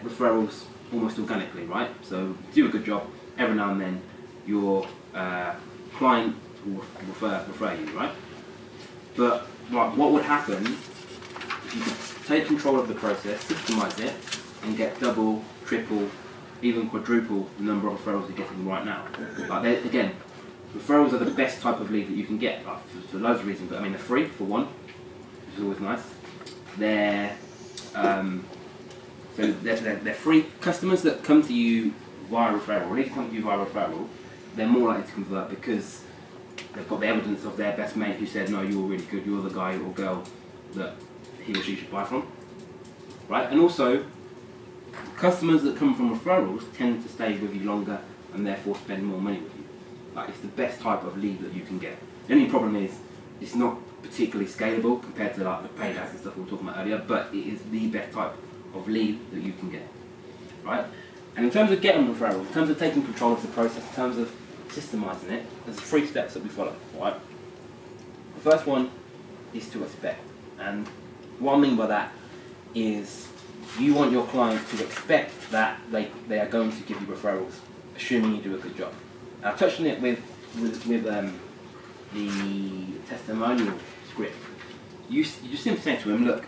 referrals almost organically, right? So do a good job, every now and then your client will refer you, right? But like, what would happen if you could take control of the process, systemize it, and get double, triple, even quadruple the number of referrals you're getting right now? Like, again, referrals are the best type of lead that you can get, like, for loads of reasons. But I mean, they're free for one, which is always nice. They're they're free. Customers that come to you via referral, or leads come to you via referral, they're more likely to convert because they've got the evidence of their best mate who said, no, you're really good, you're the guy or girl that he or she should buy from, right? And also, customers that come from referrals tend to stay with you longer and therefore spend more money with you. Like, it's the best type of lead that you can get. The only problem is it's not particularly scalable compared to like the paid ads and stuff we were talking about earlier, but it is the best type of lead that you can get, right? And in terms of getting referrals, in terms of taking control of the process, in terms of systemizing it, there's 3 steps that we follow, right? The first one is to expect, and what I mean by that is you want your client to expect that they are going to give you referrals, assuming you do a good job. And I touched on it with the testimonial script. You just simply say to them, look,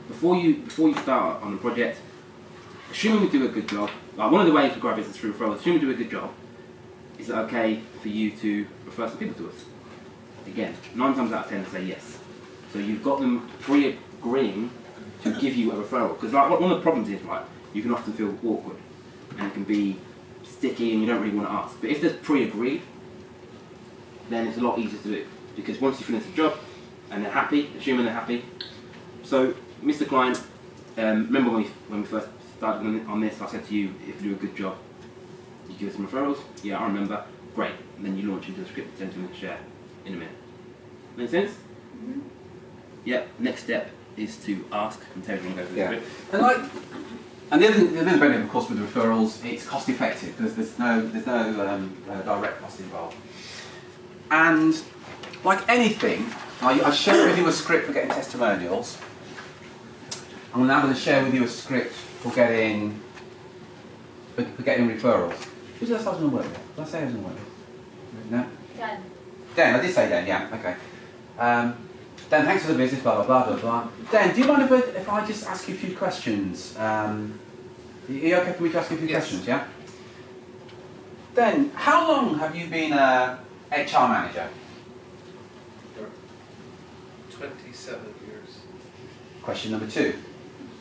before you start on the project, assuming we do a good job, like one of the ways to grow our business through referrals, assuming we do a good job, is it okay for you to refer some people to us? Again, 9 times out of 10 they say yes. So you've got them pre-agreeing to give you a referral. Because like, one of the problems is, right, you can often feel awkward and it can be sticky and you don't really want to ask. But if there's pre-agreed, then it's a lot easier to do. Because once you finish the job and they're happy, assuming they're happy. So, Mr. Client, remember when we first started on this, I said to you, if you do a good job, you give us some referrals? Yeah, I remember. Great. And then you launch into the script, send to me to share in a minute. Make sense? Mm-hmm. Yep. Next step is to ask, and Terry can go through the script. And the other benefit, of course, with referrals, it's cost effective because there's no direct cost involved. And like anything, I shared with you a script for getting testimonials. I'm now going to share with you a script for getting referrals. Who's else I was going to work with? Did I say I was going to work with? No? Dan. Dan, I did say Dan, yeah, okay. Dan, thanks for the business, blah, blah, blah, blah, blah. Dan, do you mind if I just ask you a few questions? Are you okay for me to ask you a few questions, yeah? Dan, how long have you been a HR manager? 27 years. Question number 2.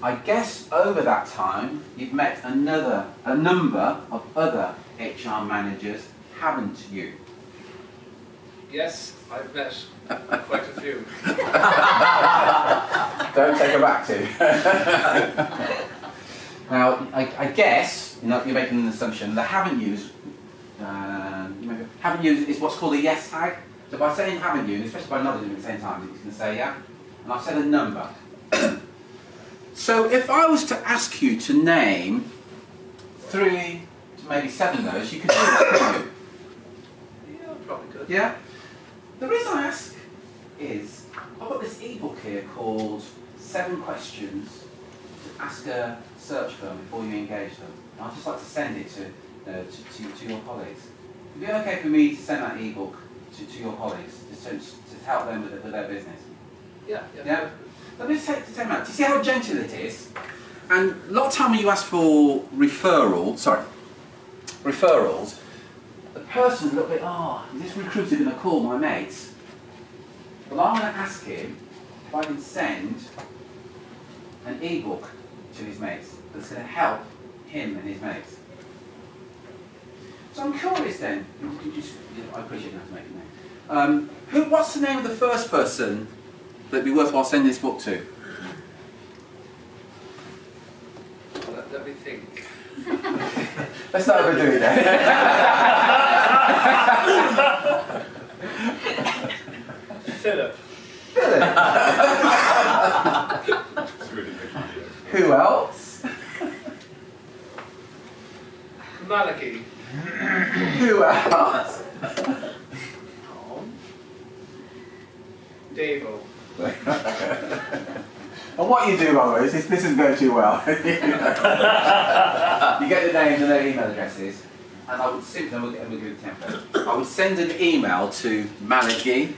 I guess over that time you've met a number of other HR managers, haven't you? Yes, I've met quite a few. Don't take her back to. Now, I guess you're making an assumption. The haven't used is what's called a yes tag. So by saying haven't you, especially by nodding at the same time, you can say yeah. And I've said a number. So if I was to ask you to name 3 to maybe 7 of those, you could do that, couldn't you? Yeah, probably could. Yeah? The reason I ask is, I've got this ebook here called 7 Questions to Ask a Search Firm Before You Engage Them. And I'd just like to send it to your colleagues. Would it be okay for me to send that ebook to your colleagues, to help them with their business? Yeah? Let me just take a minute. Do you see how gentle it is? And a lot of time when you ask for referrals, the person's a little bit, is this recruiter going to call my mates? Well, I'm going to ask him if I can send an e-book to his mates that's going to help him and his mates. So I'm curious then, I appreciate you have to make a name. What's the name of the first person that'd be worthwhile sending this book to? Let me think. Let's not overdo it then. Philip. Philip. Who else? Malachy. Who else? Davo. And what you do, by the way, is this isn't going too well. You get the names and their email addresses, and I would simply, we'll give you the template. I would send an email to Malachy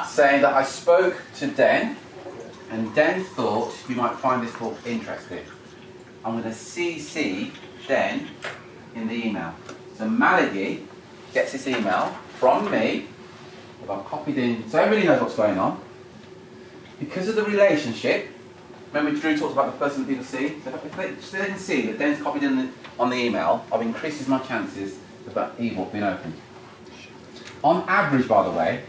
saying that I spoke to Den, and Den thought you might find this book interesting. I'm going to CC Den in the email. So Malachy gets this email from me, that I've copied in, so everybody knows what's going on. Because of the relationship, remember Drew talked about the person that people see, so they can see that Den's copied in on the email, I've increased my chances of that ebook being opened. On average, by the way,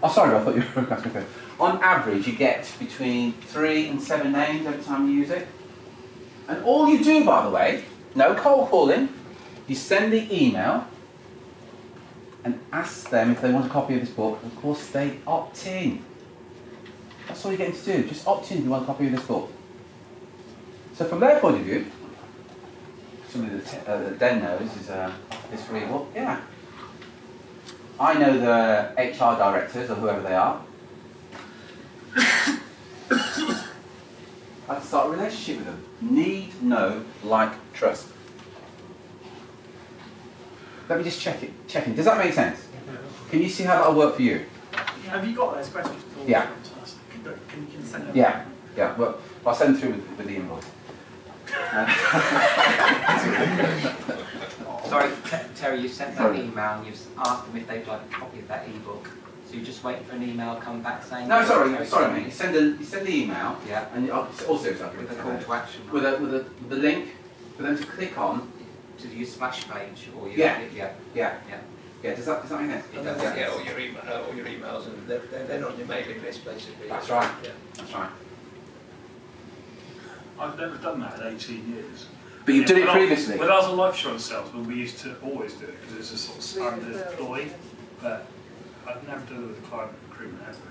I thought you were asking me. On average, you get between 3 and 7 names every time you use it. And all you do, by the way, no cold calling, you send the email and ask them if they want a copy of this book. Of course, they opt in. That's all you're getting to do. Just opt in if you want a copy of this book. So from their point of view, somebody that Den knows is this free book. Yeah. I know the HR directors or whoever they are. I can start a relationship with them. Need, know, like, trust. Let me just check in. Does that make sense? Can you see how that'll work for you? Have you got those questions? Yeah. Can you send them? Yeah. Well, I'll send them through with the invoice. Sorry, Terry, you sent that email and you've asked them if they'd like a copy of that ebook. So you're just waiting for an email to come back saying... No, sorry, mate. You send the email. Yeah. And also exactly with a call to action. With a link for them to click on. To your splash page or your... Yeah. Does that make sense? And then they get all your emails, and they're on your mailing list basically. That's right. Yeah. That's right. I've never done that in 18 years. But you've done it previously. When I was a life insurance salesman, we used to always do it because it's a sort of standard ploy. But I've never done it with a client recruitment ever.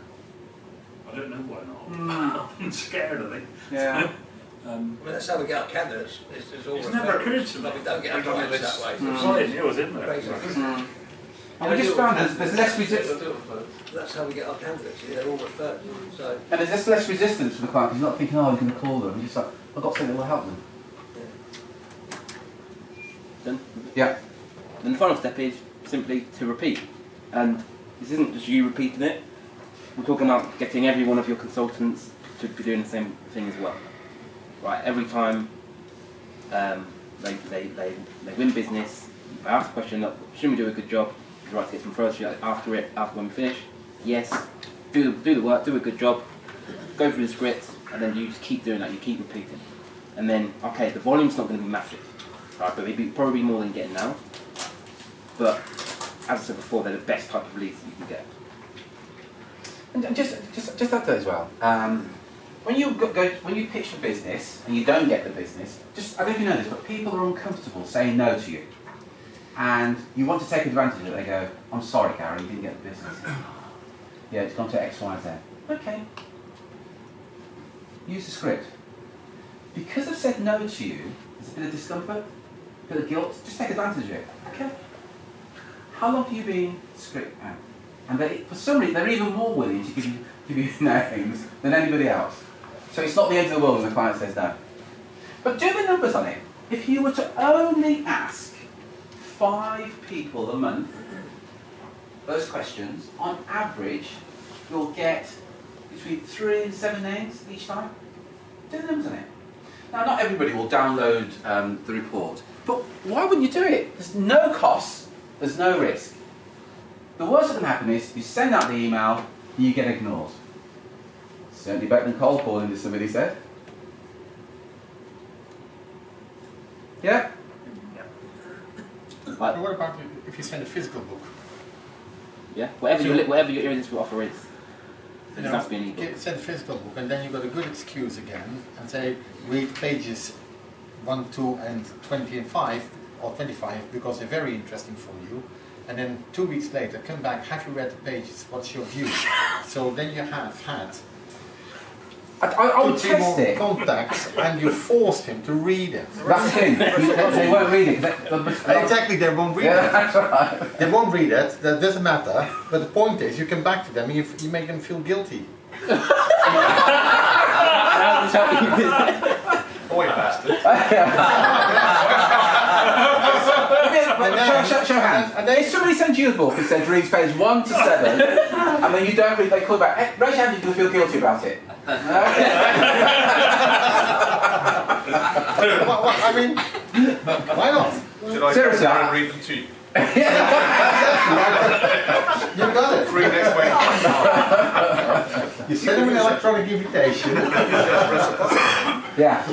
I don't know why not. I'm scared of it. Yeah. I mean, that's how we get our candidates. It's never occurred to me. We don't get our clients that way. It's like it was, isn't it? And we just found there's less resistance. That's how we get our candidates. They're all referred. So. And there's just less resistance from the client. He's not thinking, I'm going to call them. He's just like, I've got something that will help them. Done? Yeah. And the final step is simply to repeat. And this isn't just you repeating it. We're talking about getting every one of your consultants to be doing the same thing as well. Right, every time they win business, I ask the question, look, shouldn't we do a good job? Would you like to get some first after when we finish? Yes. Do the work, do a good job, go through the script, and then you just keep doing that, you keep repeating. And then, okay, the volume's not going to be massive, right, but it'll probably more than you're getting now. But, as I said before, they're the best type of leads that you can get. And just add that as well. When you pitch for business and you don't get the business, I don't know if you know this, but people are uncomfortable saying no to you. And you want to take advantage of it. They go, I'm sorry, Gary, you didn't get the business. Yeah, it's gone to X, Y, Z. Okay. Use the script. Because I've said no to you, there's a bit of discomfort, a bit of guilt, just take advantage of it. Okay. How long have you been script out? And for some reason, they're even more willing to give you names than anybody else. So it's not the end of the world when the client says no. But do the numbers on it. If you were to only ask 5 people a month those questions, on average, you'll get between 3 and 7 names each time. Do the numbers on it. Now, not everybody will download the report, But why wouldn't you do it? There's no cost, there's no risk. The worst that can happen is you send out the email, you get ignored. Certainly better than cold calling, as somebody said. Yeah? But what about if you send a physical book? Yeah, whatever your irresistible offer is. You It know, has to be an ebook. send a physical book, and then you've got a good excuse again, and say read pages 1, 2, and 20 and 5 or 25 because they're very interesting for you. And then 2 weeks later, come back. Have you read the pages? What's your view? So then you have had I would test it. contacts, and you forced him to read it. That's the thing. They won't read it. Exactly, they won't read it. That's right. They won't read it. That doesn't matter. But the point is, you come back to them and you make them feel guilty. Oh, you bastard. Show hands. If somebody sends you a book and says reads page 1 to 7, and then you don't read, they call back. Hey, raise your hand if you feel guilty about it. I mean, why not? Should I Seriously, go and read them to you? You got it. Free next week. You send them an electronic invitation. Yeah.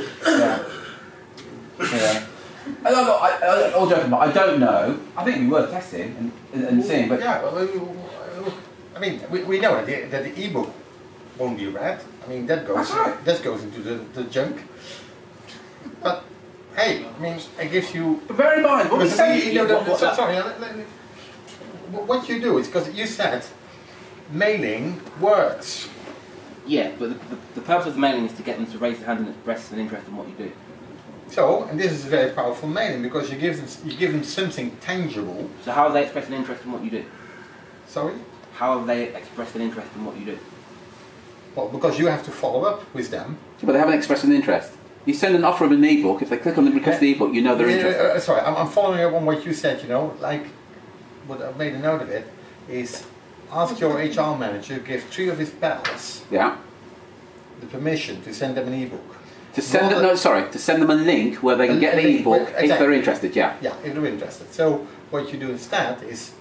All joking, but I don't know. I think it'd be worth testing and seeing. But yeah, I mean, we know that the ebook won't be read. I mean, that goes into the junk. But hey, I mean, it gives you. But bear in mind, what we say. What you do is because you said mailing works. Yeah, but the purpose of the mailing is to get them to raise their hand and express an interest in what you do. So, and this is very powerful mailing because you give them something tangible. So how have they expressed an interest in what you do? Sorry? How have they expressed an interest in what you do? Well, because you have to follow up with them. But they haven't expressed an interest. You send an offer of an ebook. If they click on the request the ebook, you know they're interested. Sorry, I'm following up on what you said. You know, like what I've made a note of it is ask your HR manager to give 3 of his pals the permission to send them an ebook. To send them, to send them a link where they can get the ebook if they're interested. Yeah, if they're interested. So what you do instead is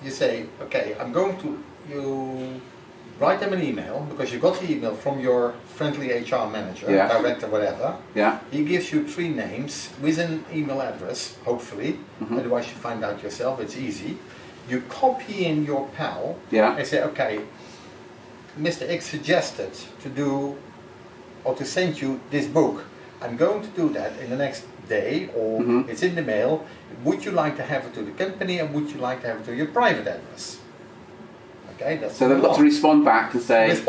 you say, okay, you write them an email because you got the email from your friendly HR manager, director, whatever. Yeah. He gives you 3 names with an email address, hopefully. Otherwise, you find out yourself. It's easy. You copy in your pal and say, okay, Mr. X suggested to do or to send you this book. I'm going to do that in the next day, or it's in the mail. Would you like to have it to the company, and would you like to have it to your private address? Okay, that's so they've got to respond back and say. Say,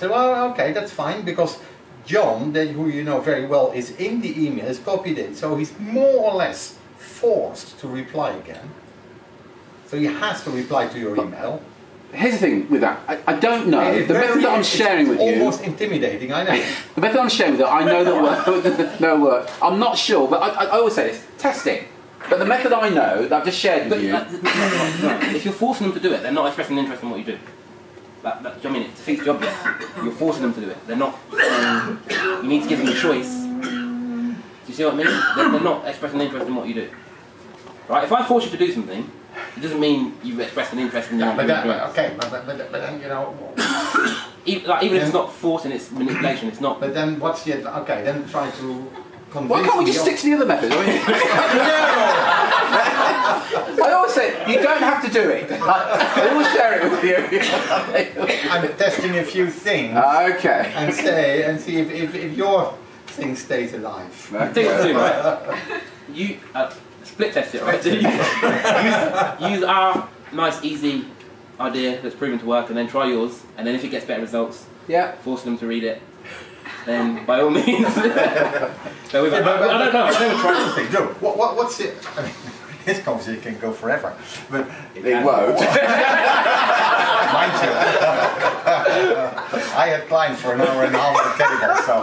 well, okay, that's fine, because John, who you know very well, is in the email, is copied in, so he's more or less forced to reply again. So he has to reply to your email. Here's the thing with that. I don't know. The method that I'm sharing with you. It's almost intimidating, I know. The method I'm sharing with you, I know that work. I'm not sure, but I always say this: test it. But the method I know that I've just shared with you. If you're forcing them to do it, they're not expressing an interest in what you do. I mean, it defeats the object. You're forcing them to do it. They're not. You need to give them a choice. Do you see what I mean? They're not expressing an interest in what you do. Right? If I force you to do something, it doesn't mean you've expressed an interest in what you're doing. But then, you know... Even if it's not forcing, it's manipulation, it's not... But then what's the... Okay, then try to convince... Why can't we just stick to the other method? I always say, you don't have to do it. I will share it with you. I'm testing a few things. Okay. And see if your thing stays alive. Take it too, right? You... split test it, right? use our nice, easy idea that's proven to work, and then try yours. And then if it gets better results, force them to read it. Then by all means. I don't know. I've never tried something. No. What's it? I mean, this conversation can go forever, but it won't. Mind you, I had climbed for an hour and a half on the table, so.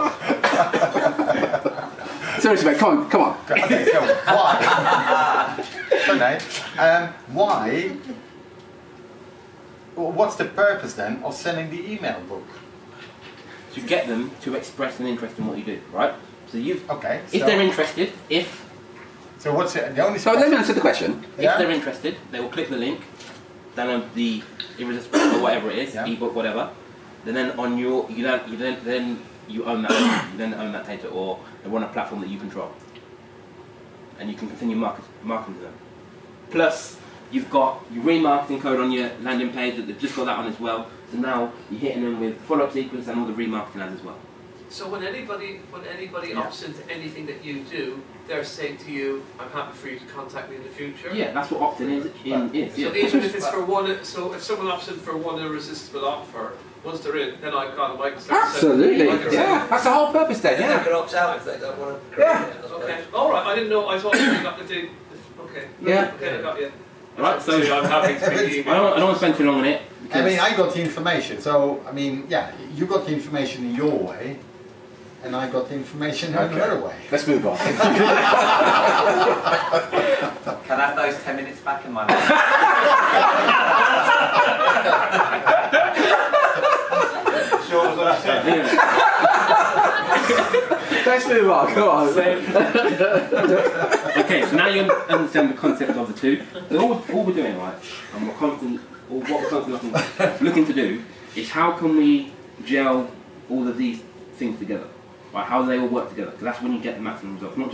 Seriously, mate, come on. Okay, so why? What's the purpose then of sending the email book? To get them to express an interest in what you do, right? So if so they're interested, if So what's it? The only. So let me answer the question. If they're interested, they will click the link, download the Irresistible or whatever it is, ebook, whatever. Then on your, you own that. You then own that data, or they run a platform that you control, and you can continue marketing to them. Plus, you've got your remarketing code on your landing page that they've just got that on as well. So now you're hitting them with follow-up sequence and all the remarketing ads as well. So when anybody opts into anything that you do, they're saying to you, "I'm happy for you to contact me in the future." Yeah, that's what opt-in is. So even if it's for one, so if someone opts in for one irresistible offer, once they're in, then I can start. Absolutely. That's the whole purpose then. They can opt out if they don't want to. Okay. All right. I didn't know. I thought you got to do. Okay. Yeah. Okay. I got you. Right, so I'm happy to be I don't want to spend too long on it. I mean, I got the information. So I mean, yeah, you got the information in your way, and I got the information in another way. Let's move on. Can I have those 10 minutes back in my life? Sure, as I said. Let's move on. Go on. Okay, so now you understand the concept of the two. So all we're doing, right, and what we're constantly looking to do is how can we gel all of these things together, right? How do they all work together? Because that's when you get the maximum results. Not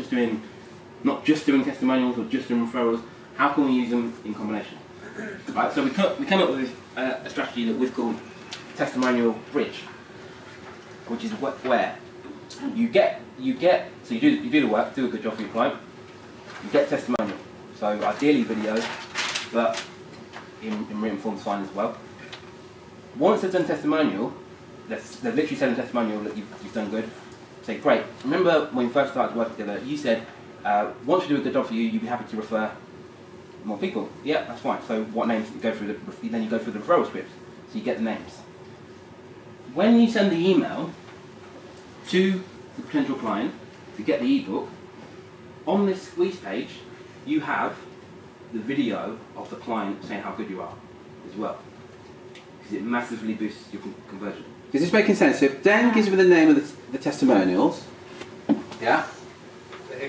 just doing testimonials or just doing referrals. How can we use them in combination? Right. So we came up with a strategy that we've called testimonial bridge, which is where you do the work, do a good job for your client, you get testimonial. So ideally video, but in written form's fine as well. Once they've done testimonial, they've literally said in testimonial that you've done good. Say, great, remember when we first started working together, you said once we do a good job for you, you'd be happy to refer more people. Yeah, that's fine. So what names you go through then you go through the referral scripts. So you get the names. When you send the email to the potential client to get the ebook, on this squeeze page, you have the video of the client saying how good you are as well. Because it massively boosts your conversion. Is this making sense? If Dan gives me the name of the testimonials, yeah?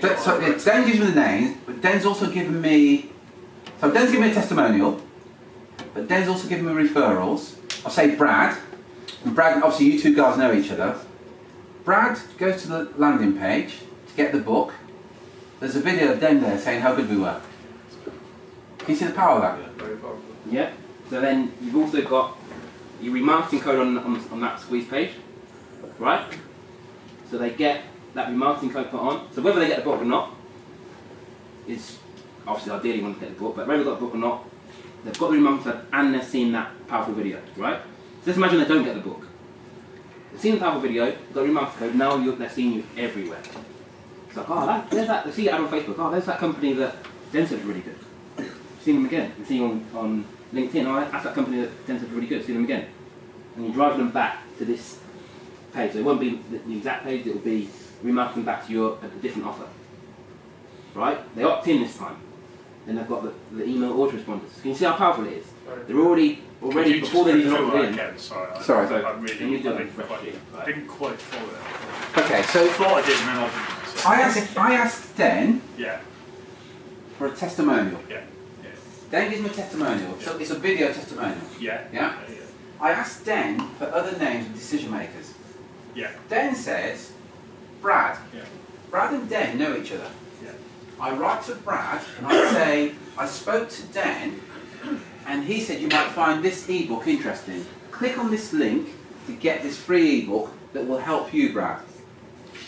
So Dan gives me the names, but Dan's also given me... So Dan's given me a testimonial, but Dan's also given me referrals. I'll say Brad. And Brad, obviously you two guys know each other. Brad goes to the landing page to get the book. There's a video of Dan there saying how good we were. Can you see the power of that? Very powerful. Yeah. So then you've also got your remarketing code on that squeeze page, right? So they get that remarketing code put on. So whether they get the book or not is obviously ideally want to get the book, but whether they've got the book or not, they've got the remarketing code and they've seen that powerful video, right? So let's imagine they don't get the book. They've seen the powerful video, they've got the remarketing code, now they're seeing you everywhere. It's like, oh, there's that, they see it out on Facebook, oh, there's that company that Den said is really good. Seen them again. You see on LinkedIn, oh, that's that company that Den said is really good, see them again. And you drive them back to this page. So it won't be the exact page, it will be remarketing back to a different offer. Right? They opt in this time. Then they've got the email autoresponders. Can you see how powerful it is? They're already before they even opt in. Sorry. I didn't quite follow that. Okay, so I thought I did, and then I didn't. I asked Dan Yeah. for a testimonial. Yeah. Dan gives me a testimonial. So it's a video testimonial. Yeah. Yeah? I asked Dan for other names of decision makers. Yeah. Dan says, Brad. Yeah. Brad and Dan know each other. Yeah. I write to Brad and I say, I spoke to Dan and he said you might find this ebook interesting. Click on this link to get this free ebook that will help you, Brad.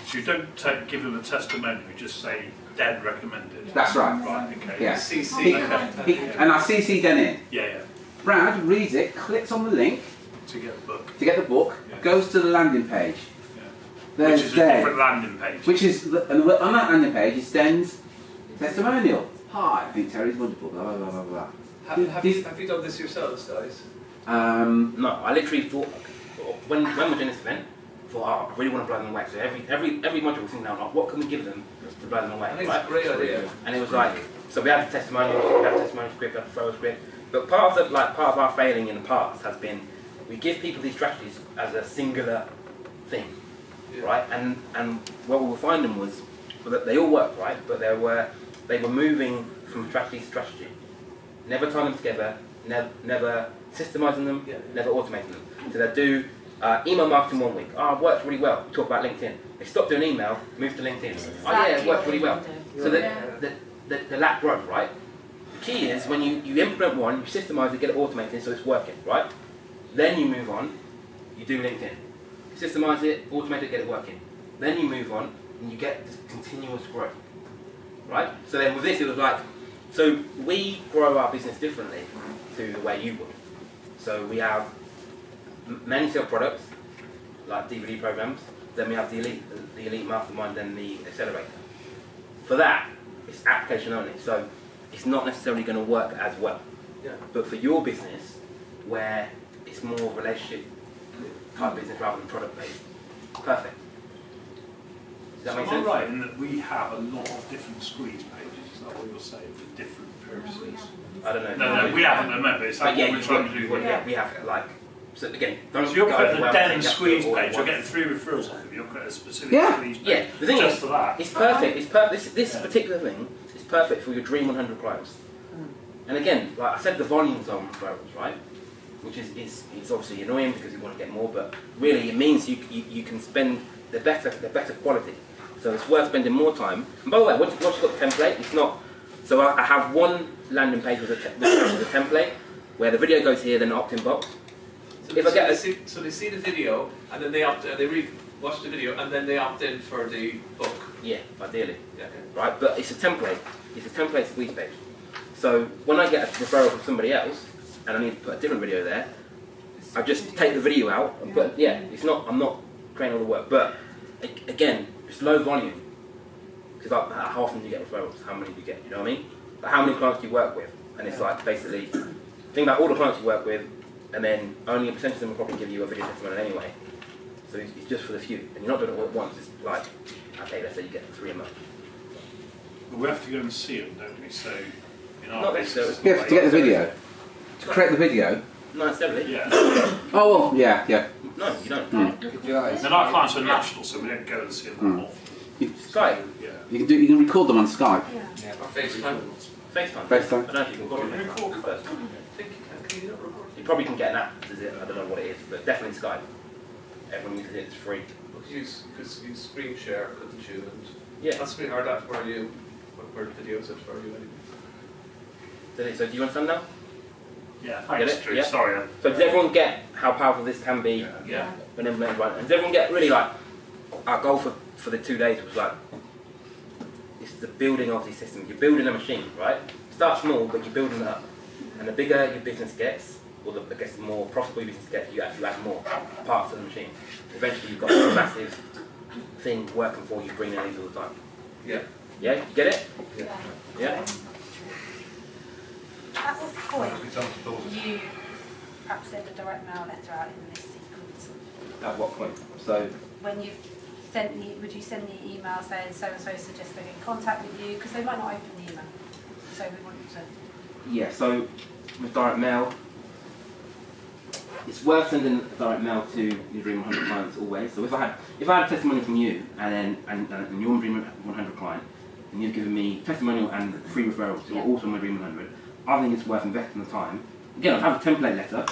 So you don't give them a testimonial, you just say Dan recommended. That's right. Right, okay. Yeah. CC. And I CC Dan in. Yeah. Brad reads it, clicks on the link To get the book. Yeah. Goes to the landing page. Yeah. There's Which is Dan, a different landing page. which is and on that landing page is Dan's testimonial. Hi, I think Terry's wonderful. Blah blah blah blah blah. Have you done this yourselves, guys? No, I literally thought when we're doing this event, I thought, oh, I really want to blow them away. So every module was thinking now, like, what can we give them to blow them away? I think it's a great idea. And it was like, so we had the testimonials, we had a testimonial script, we had a referral script. But part of our failing in the past has been we give people these strategies as a singular thing, right? And what we were finding was that they all worked, right? But there were they were moving from strategy to strategy. Never tying them together, never systemizing them, never automating them. So they'd do email marketing 1 week. Oh, it worked really well. We talk about LinkedIn. They stopped doing email, moved to LinkedIn. Oh yeah, it worked really well. So the lack growth, right? The key is when you implement one, you systemize it, get it automated so it's working, right? Then you move on, you do LinkedIn. Systemize it, automate it, get it working. Then you move on, and you get this continuous growth, right? So then with this, it was like, so we grow our business differently to the way you would. So we have many sell products, like DVD programs, then we have the elite mastermind, then the accelerator. For that, it's application only, so it's not necessarily going to work as well. Yeah. But for your business, where it's more relationship type business rather than product based, perfect. Does that make Am I sense? right in that we have a lot of different squeeze pages? Is that what you're saying, for different purposes? I don't know. No, we haven't. Remember, it's like what we're trying to do. We have like. So again, So you're putting the Den and Squeeze page. You're getting 3 referrals off of it. You're putting a specific squeeze page. Yeah. The thing just is, for that. it's perfect. It's perfect. This particular thing is perfect for your dream 100 clients. And again, like I said, the volumes on referrals, right? Which is obviously annoying because you want to get more, but really it means you can spend the better quality. So it's worth spending more time. And by the way, once you've got the template, it's not. So I have one landing page with a template where the video goes here, then the opt-in box. So they see the video and then they watch the video and then they opt in for the book. Yeah, ideally. Yeah. Okay. Right, but it's a template. It's a template squeeze page. So when I get a referral from somebody else and I need to put a different video there, I just take the video out and put. It's not. I'm not creating all the work, but again, it's low volume. Because how often do you get referrals? How many do you get? You know what I mean? Like how many clients do you work with? And it's like basically think about all the clients you work with. And then only a percentage of them will probably give you a video testimonial anyway. So it's just for the few. And you're not doing it all at once. It's like, okay, let's say you get 3 a month. But we have to go and see them, don't we? So in our Not business, necessarily. You have to get the video. To create the video. Not necessarily. Yeah. Oh, well, yeah. No, you don't. And our clients are national, so we don't go and see them often. Skype. Yeah. You can record them on Skype. Yeah. Or FaceTime. FaceTime. FaceTime. I don't know if you can record them first. You probably can get an app, I don't know what it is, but definitely Skype. Everyone uses it, it's free. Because you screen share, couldn't you? And yeah. That's pretty hard for you, where videos are for you anyway. So do you understand now? Yeah, thanks, Drew. Sorry. So does everyone get how powerful this can be? Yeah. When implemented right? And does everyone get really like, our goal for the 2 days was like, it's the building of these systems. You're building a machine, right? Start small, but you're building it up. And the bigger your business gets, or the more profitable your business gets, you actually add more parts of the machine. Eventually you've got a massive thing working for you, bringing leads all the time. Yeah. Yeah, you get it? Yeah. At what point you perhaps send a direct mail letter out in this sequence? At what point? So when you've would you send the email saying so and so suggests they get in contact with you, because they might not open the email, so we want you to. yeah, so with direct mail, it's worth sending direct mail to your Dream 100 clients always. So if I had a testimonial from you and you're a Dream 100 client and you've given me testimonial and free referrals, you're also my Dream 100, I think it's worth investing the time. Again, I'd have a template letter,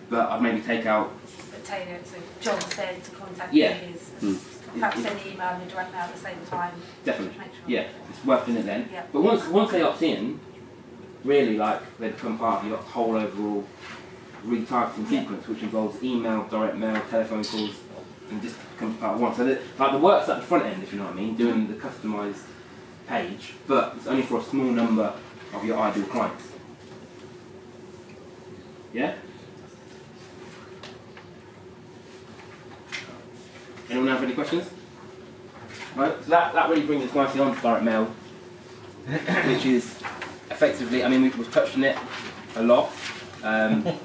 but I'd maybe take out. But tailor it, so John said to contact Yeah. you. Perhaps send the email and the direct mail at the same time. Definitely. Make sure. Yeah, it's worth doing it then. Yeah. But once they opt in, really they become part of your whole overall retargeting sequence, which involves email, direct mail, telephone calls, and just becomes part of one. So the work's at the front end, if you know what I mean, doing the customised page, but it's only for a small number of your ideal clients. Yeah? Anyone have any questions? Right, so that really brings us nicely on to direct mail, which is effectively, I mean, we've touched on it a lot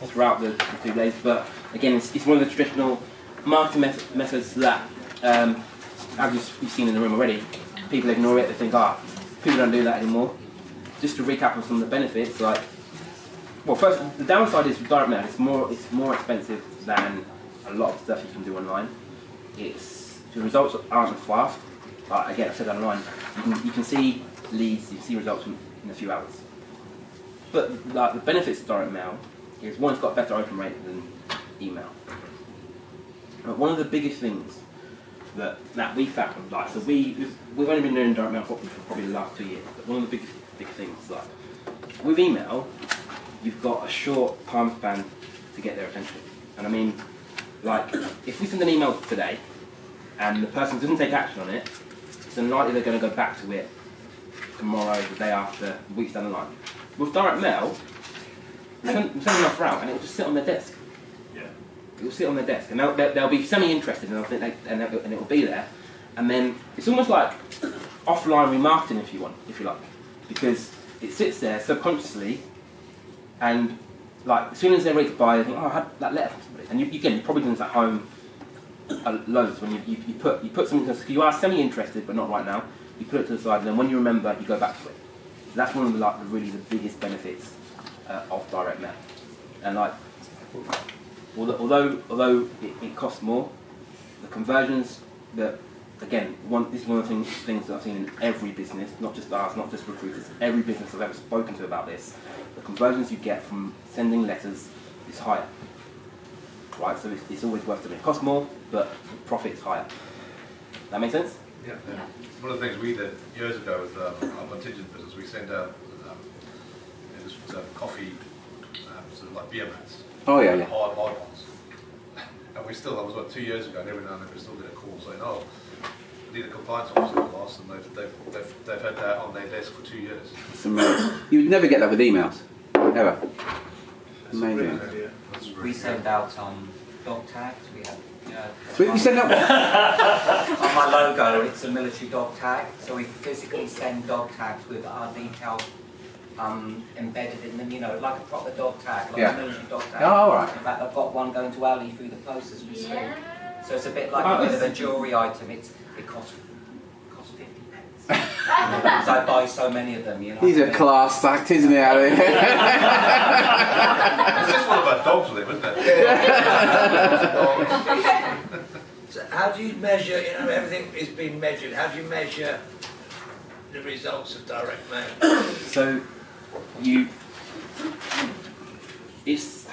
throughout the 2 days, but again, it's one of the traditional marketing methods that, as you've seen in the room already, people ignore it, they think, people don't do that anymore. Just to recap on some of the benefits, like, well, first, the downside is with direct mail, it's more expensive than a lot of stuff you can do online. The results aren't as fast. Again, I said online, you can see leads, you see results in a few hours. But like the benefits of direct mail is one, it's got a better open rate than email. But one of the biggest things that we found, like, so we've only been doing direct mail properly for probably the last 2 years, but one of the big things, like, with email, you've got a short time span to get their attention. And I mean, like, if we send an email today, and the person doesn't take action on it, it's unlikely they're going to go back to it tomorrow, the day after, weeks down the line. With direct mail, send an offer out and it will just sit on their desk. Yeah. It will sit on their desk and they'll be semi-interested and it will be there. And then it's almost like offline remarketing if you like. Because it sits there subconsciously and like as soon as they're ready to buy, they think, oh, I had that letter from somebody. And you've probably done this at home loads when you put something to, you are semi-interested but not right now, you put it to the side and then when you remember you go back to it. So that's one of the really the biggest benefits of direct mail. And like although it costs more, the conversions that again this is one of the things that I've seen in every business, not just ours, not just recruiters, every business I've ever spoken to about this, the conversions you get from sending letters is higher. Right, so it's always worth doing. It costs more, but the profit is higher. That make sense? Yeah. One of the things we did years ago with our contingent business, we sent out this was coffee, sort of like beer mats. Oh yeah, yeah. Hard ones. And we still, that was what, 2 years ago, and every now and then we still get a call saying, oh, we need a compliance officer in class, and they've had that on their desk for 2 years. It's amazing. You would never get that with emails, ever. Amazing. We send out dog tags. We have. We send out what? On my logo, it's a military dog tag. So we physically send dog tags with our details embedded in them. You know, like a proper dog tag, like a military dog tag. Oh, all right. In fact, I've got one going to Ali through the post as we speak. So it's a bit like a bit of a jewellery item. It costs 50 pence. Because I buy so many of them, you know. He's a class act, isn't he, Ali? It's just all about dogs with him, isn't it? So how do you measure, you know, everything is being measured, how do you measure the results of direct mail? So, it's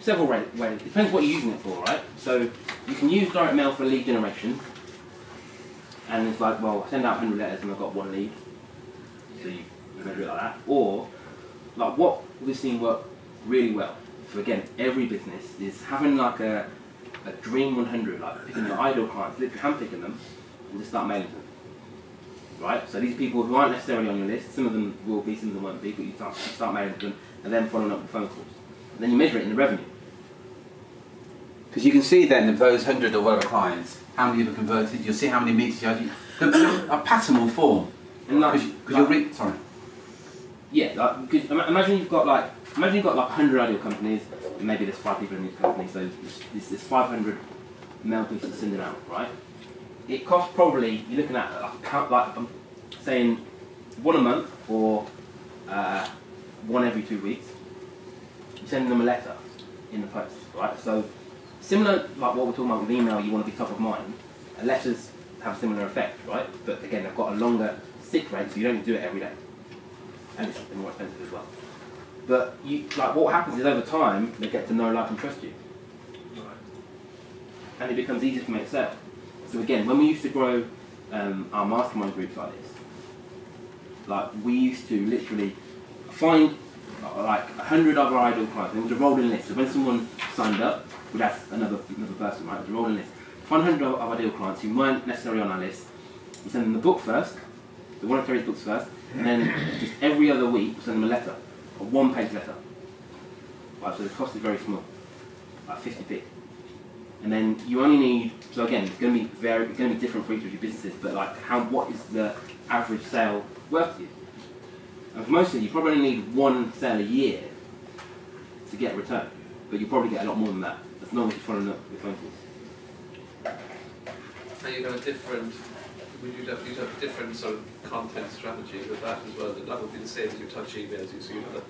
several ways. It depends what you're using it for, right? So, you can use direct mail for lead generation, and it's like, well, I send out 100 letters and I've got one lead, so you measure it like that. Or, like what we've seen work really well for, again, every business is having like a dream 100, like picking your ideal clients, literally handpicking them, and just start mailing them. Right? So these people who aren't necessarily on your list, some of them will be, some of them won't be, but you start mailing them and then following up with phone calls. And then you measure it in the revenue. Because you can see then of those 100 or whatever clients, how many have converted, you'll see how many meetings you had. A pattern will form. Because you'll sorry. Yeah, like, imagine you've got like 100 ideal companies, and maybe there's 5 people in each company, so there's 500 mail pieces sending out, right? It costs probably, you're looking at like I'm saying one a month or one every 2 weeks. You're sending them a letter in the post, right? So similar like what we're talking about with email, you want to be top of mind. And letters have a similar effect, right? But again, they've got a longer stick rate, so you don't need to do it every day, and it's more expensive as well. But like what happens is over time they get to know, like, and trust you, and it becomes easier to make sales. So again, when we used to grow our mastermind groups like this, like we used to literally find like 100 other ideal clients. It was a rolling list. So when someone signed up, we'd have another person, right? It was a rolling list. Find 100 of ideal clients who weren't necessarily on our list. We send them the book first, the one of Terry's books first, and then just every other week we send them a letter, a 1-page letter. Right, so the cost is very small, like 50p. And then you only need, so again, it's going to be different for each of your businesses, but like what is the average sale worth to you? And for most of you, you probably only need 1 sale a year to get a return, but you probably get a lot more than that as long as you're following up with phone calls. And you'd have a different, you'd have a different sort of content strategy with that as well. That would be the same as your touch emails, so you'd have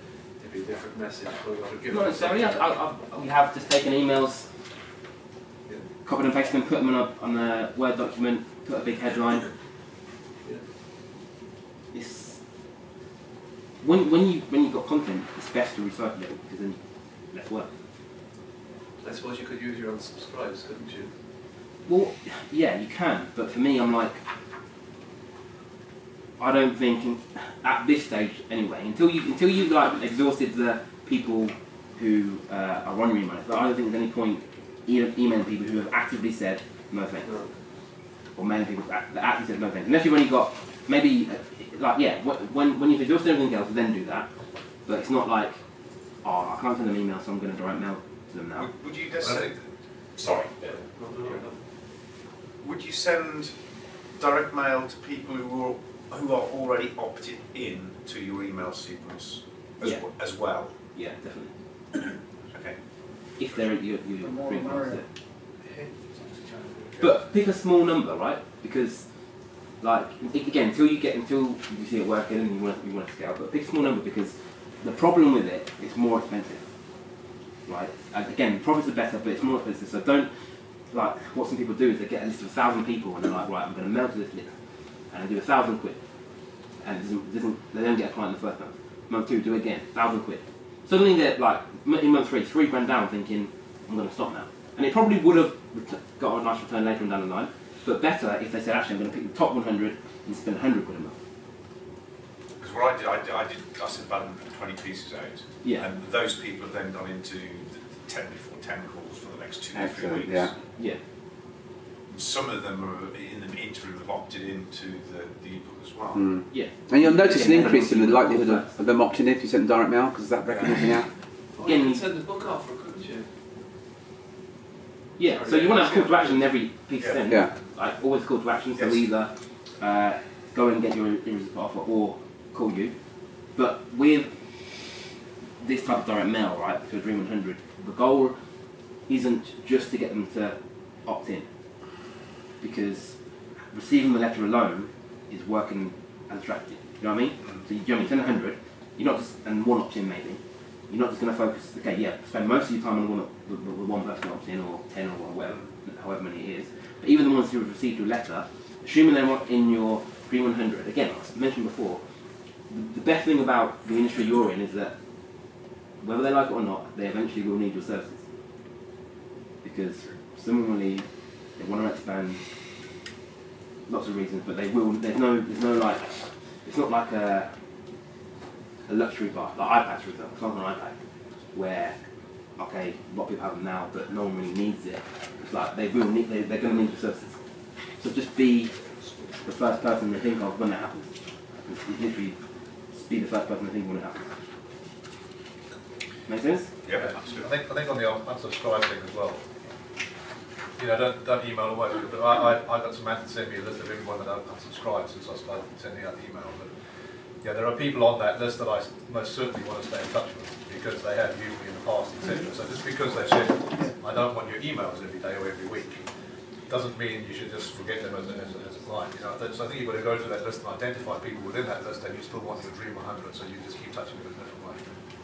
maybe a different message. Not necessarily. We have just taken emails, copied and pasted them, put them on a Word document, put a big headline. when you've got content, it's best to recycle it because then less work. I suppose you could use your unsubscribes, couldn't you? Well, yeah, you can, but for me, I'm like, I don't think at this stage anyway, until you've like exhausted the people who are on your email, but I don't think there's any point emailing people who have actively said no thanks, or mailing people that actively said no thanks, unless you've only got maybe like when you've exhausted everything else, then do that. But it's not like, oh, I can't send them email, so I'm going to direct mail to them now. Would you just say, sorry, would you send direct mail to people who are already opted in to your email sequence as well? Yeah, definitely. Okay. If they're you it. But pick a small number, right? Because like again, until you see it working and you want to scale, but pick a small number because the problem with it, it's more expensive. Right? And again, the profits are better, but it's more expensive. So don't like what some people do is they get a list of 1,000 people and they're like, right, I'm going to mail to this list and I do 1,000 quid, and they don't get a client in the first month. Month 2, do it again, 1,000 quid. Suddenly they're like in month 3, 3 grand down, thinking I'm going to stop now. And it probably would have got a nice return later on down the line, but better if they said actually I'm going to pick the top 100 and spend 100 quid a month. Because what I sent about 120 pieces out, and those people have then gone into 10 calls for the next 2 to 3 weeks. Yeah. And some of them are in the interim have opted into the ebook as well. Yeah. And you'll notice an increase in the likelihood of them opting in if you send them direct mail, because that recognising out. You can send the book offer, couldn't you? Yeah, so you want to have call to action in every piece you send. Yeah. Like always call to action, so either go and get your irresistible offer or call you. But with this type of direct mail, right, to a Dream 100, the goal isn't just to get them to opt in. Because receiving the letter alone is working as attractive. You know what I mean? So you send 100, you're not just, and one opts in maybe. You're not just going to focus, spend most of your time on one person opts in, or 10 or whatever, however many it is. But even the ones who have received your letter, assuming they're in your Dream 100, again, as I mentioned before, the best thing about the industry you're in is that whether they like it or not, they eventually will need your services. Because someone will leave, they want to expand, lots of reasons, but they will. There's no like, it's not like a luxury bar, like iPads for example. It's not an iPad where okay, a lot of people have them now, but no one really needs it. It's like they're going to need the services. So just be the first person they think of when that happens. It's literally just be the first person they think of when it happens. Make sense? Yeah, absolutely. I think on the unsubscribe thing as well. You know, don't email away. But I got Samantha to send me a list of everyone that I've unsubscribed since I started sending out email. But yeah, there are people on that list that I most certainly want to stay in touch with because they have used me in the past, etc. So just because they've said I don't want your emails every day or every week, doesn't mean you should just forget them as a client. You know, so I think you've got to go through that list and identify people within that list, and you still want your Dream 100, so you just keep touching them in a different way.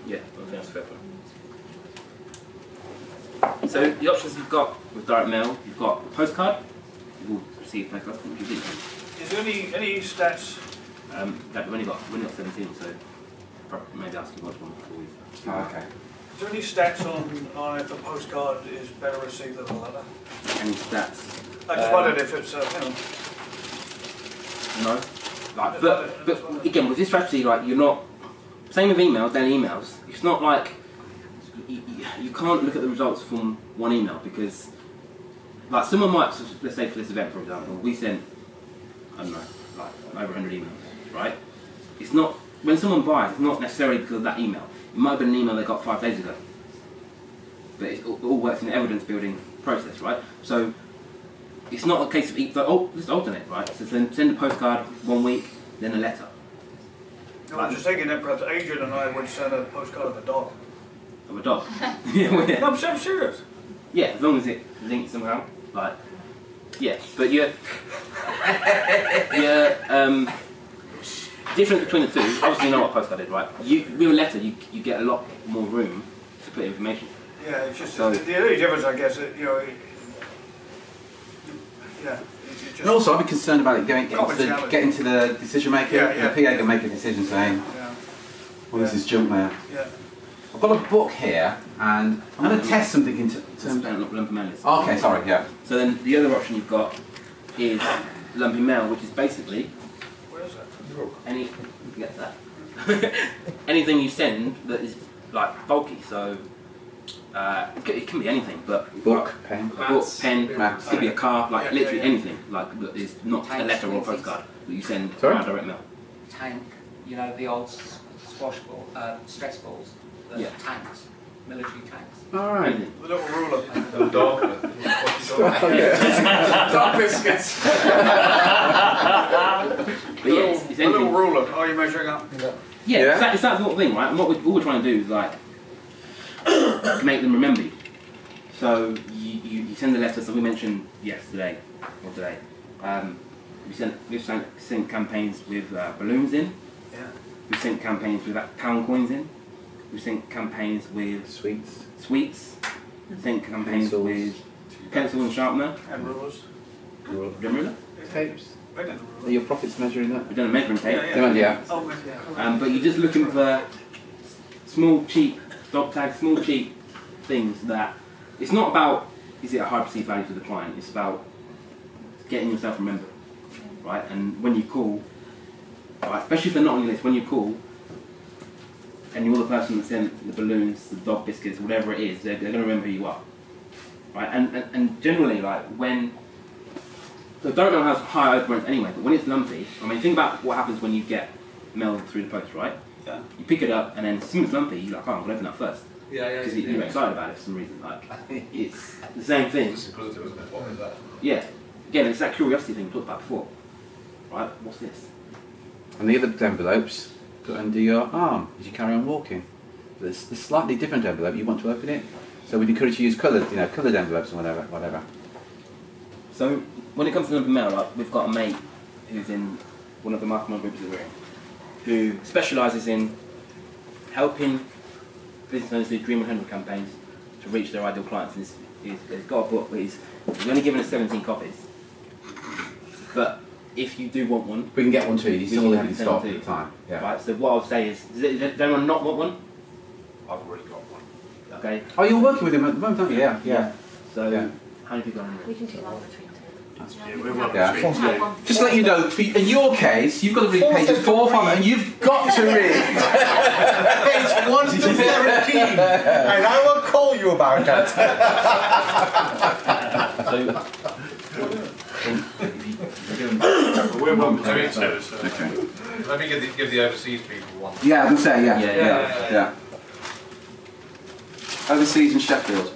Yeah, I think that's fair point. So the options you've got with direct mail, you've got a postcard, you will receive a postcard, which you did. Is there any stats? We've only got 17, so probably maybe ask you which one before we. Oh, okay. Is there any stats on if a postcard is better received than a letter? Any stats? I just wondered if it's No. Like, but again, with this strategy, like you're not. Same with emails, daily emails. It's not like you can't look at the results from one email because, like, someone might, let's say for this event, for example, we sent, I don't know, like over 100 emails, right? It's not, when someone buys, it's not necessarily because of that email. It might have been an email they got 5 days ago. But it all works in the evidence building process, right? So it's not a case of, let's alternate, right? So then send a postcard 1 week, then a letter. No, I'm just thinking that perhaps Adrian and I would send a postcard of a dog. Of a dog? Yeah. No, I'm serious. Yeah, as long as it links somehow. Like, yeah, but you're difference between the two, obviously you know what postcard is, right? With a letter, you get a lot more room to put information. Yeah, it's just, the only difference, I guess, yeah. And also, I'd be concerned about it getting to the decision maker. Yeah. The PA can make a decision saying, Well, this is junk mail. Yeah. I've got a book here, and I'm going to test something in terms of lumpy mail list. Okay, sorry, yeah. So then the other option you've got is lumpy mail, which is basically any get that anything you send that is like bulky. So it can be anything, but book, pen, maps. It could be a car, like literally anything, like that is not a letter or a Tanks, postcard that you send Sorry? via direct mail. Tank, you know, the old squash ball, stress balls, the tanks, military tanks. All right. The little ruler. The dog. Dog biscuits. But yeah, it's a little ruler. Are you measuring up? Yeah, it's that sort of thing, right? And what all we're trying to do is like make them remember you. So you send the letter. So we mentioned yesterday or today. We've sent campaigns with balloons in. Yeah. We've sent campaigns with pound coins in. We've sent campaigns with sweets. We've sent campaigns Pencils. with pencil and sharpener. And rulers. Ruler? Tapes. Are your profits measuring that? We've done a measuring tape. Yeah. Oh, yeah. But you're just looking for small, cheap dog tags, small, cheap things that it's not about is it a high perceived value to the client. It's about getting yourself remembered, right? And when you call, right, especially if they're not on your list, when you call and you're the person that sent the balloons, the dog biscuits, whatever it is, they're going to remember who you are, right? And generally, like when so don't know how high open rents anyway, but when it's lumpy, I mean, think about what happens when you get mail through the post, right? Yeah. You pick it up, and then as soon as it's lumpy, you're like, oh, I'm going to open that first. Yeah. Because you're excited about it for some reason. Like, it's the same thing. It's inquisitive, isn't it? What is that? Yeah. Again, it's that curiosity thing we talked about before. Right? What's this? And the other envelopes put under your arm as you carry on walking. There's a slightly different envelope. You want to open it, so we'd encourage you to use coloured envelopes or whatever. So when it comes to lumpy mail, like, we've got a mate who's in one of the mastermind groups that we're in, who specialises in helping business owners do Dream 100 campaigns to reach their ideal clients. And he's got a book, but he's only given us 17 copies. But if you do want one, we can get one too. You still have in send stock one at the time. Yeah. Right. So what I'll say is, does anyone not want one? I've already got one. Okay. Oh, you're working with him at the moment, aren't you? Yeah. So how many people are in We can do one between two. Just to let you know, in your case, you've got to read pages 4, 5, and you've got to read. Page 1 to 17, and I will call you about that. We're one between two. Okay. Let me give the overseas people one. Yeah, I can say, yeah. Overseas in Sheffield.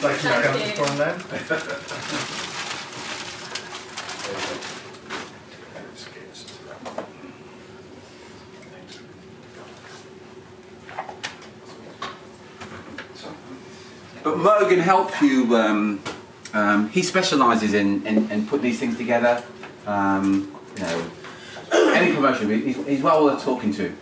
Like you can from them. But Mo can help you. He specialises in putting these things together. Any promotion, he's well worth talking to.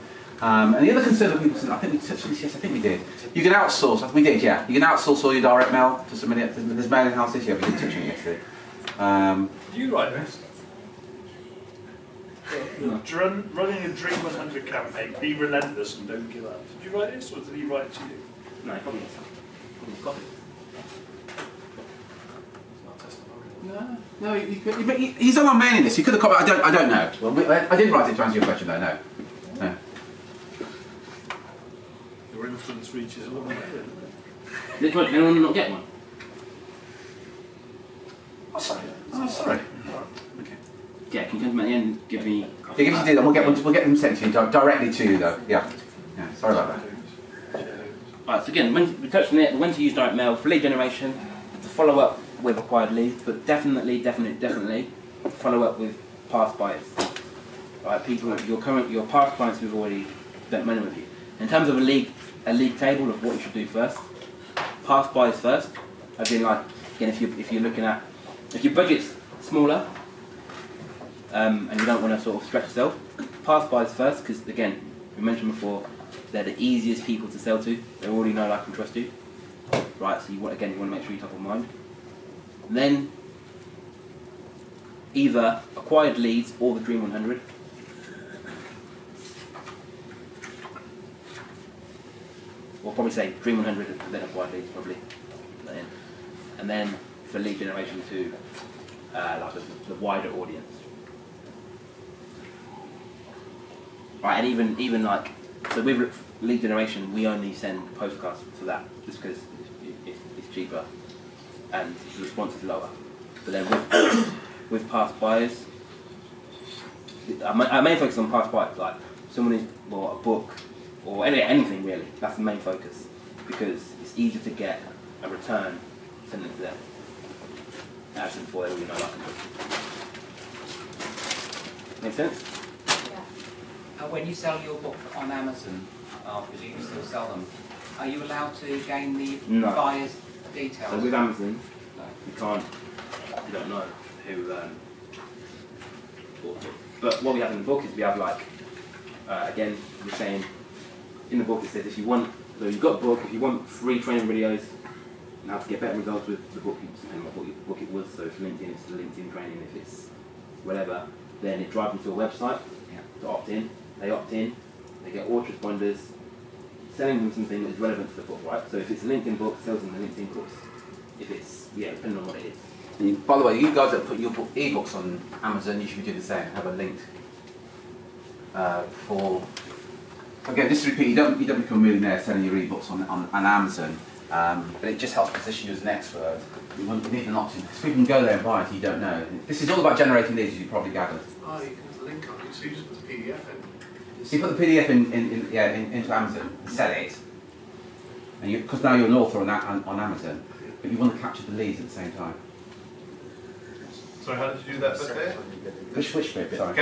And the other concern that people said, I think we touched on this, yes, I think we did. You can outsource, we did, yeah. You can outsource all your direct mail to somebody. There's mailing houses, yeah, we did touch on it yesterday. Do you write this? Running a Dream 100 campaign, be relentless and don't give up. Did you write this, or did he write it to you? No, probably got it. No, he's on our mailing list. He could have copied. I don't know. Well, I didn't write it to answer your question, though. No. Your influence reaches a long way. Did anyone not get one? Oh, sorry. Okay. Yeah, can you come to me at the end and give me... Yeah, if you do that, we'll get them sent to you directly to you, though. Yeah. Sorry about that. Alright, so again, we touched on it, when to use direct mail for lead generation, to follow up with acquired leads, but definitely follow up with past buyers. Right, people, your past clients who've already spent money with you. In terms of a league table of what you should do first, past buyers first. As in, like, again, if you're looking at, if your budget's smaller and you don't want to sort of stretch yourself, past buyers first, because again, we mentioned before, they're the easiest people to sell to. They already know, like, and trust you. Right, so you want to make sure you're top of mind. Then either acquired leads or the Dream 100. We'll probably say Dream 100 and then acquired leads, probably. And then for lead generation to like the wider audience. Right, and even like, so with lead generation, we only send postcards to that just because it's cheaper and the response is lower. But then with past buyers, our main focus on past buyers, like someone who's bought a book or anything really. That's the main focus because it's easier to get a return sending to them as before they already know like a book. Make sense? When you sell your book on Amazon, I presume you still sell them, are you allowed to gain the buyer's details? So with Amazon, you can't, you don't know who bought it. But what we have in the book is we have like, again, we're saying, in the book it says if you want, so you've got a book, if you want free training videos on how to get better results with the book, depending on what book it was, so if LinkedIn, it's the LinkedIn training, if it's whatever, then it drives them to a website to opt in. They opt in, they get autoresponders, selling them something that is relevant to the book, right? So if it's a LinkedIn book, sells them the LinkedIn course. If it's, depending on what it is. By the way, you guys that put your ebooks on Amazon, you should do the same. Have a link for. Again, just to repeat, you don't become a millionaire selling your ebooks on Amazon, but it just helps position you as an expert. You need an option because people can go there and buy it. You don't know. This is all about generating leads, as you probably gathered. Oh, you can link on it, so you just put the PDF in. So you put the PDF into Amazon and sell it, and because now you're an author on Amazon, but you want to capture the leads at the same time. Sorry, how did you do that bit there? Which bit? Sorry.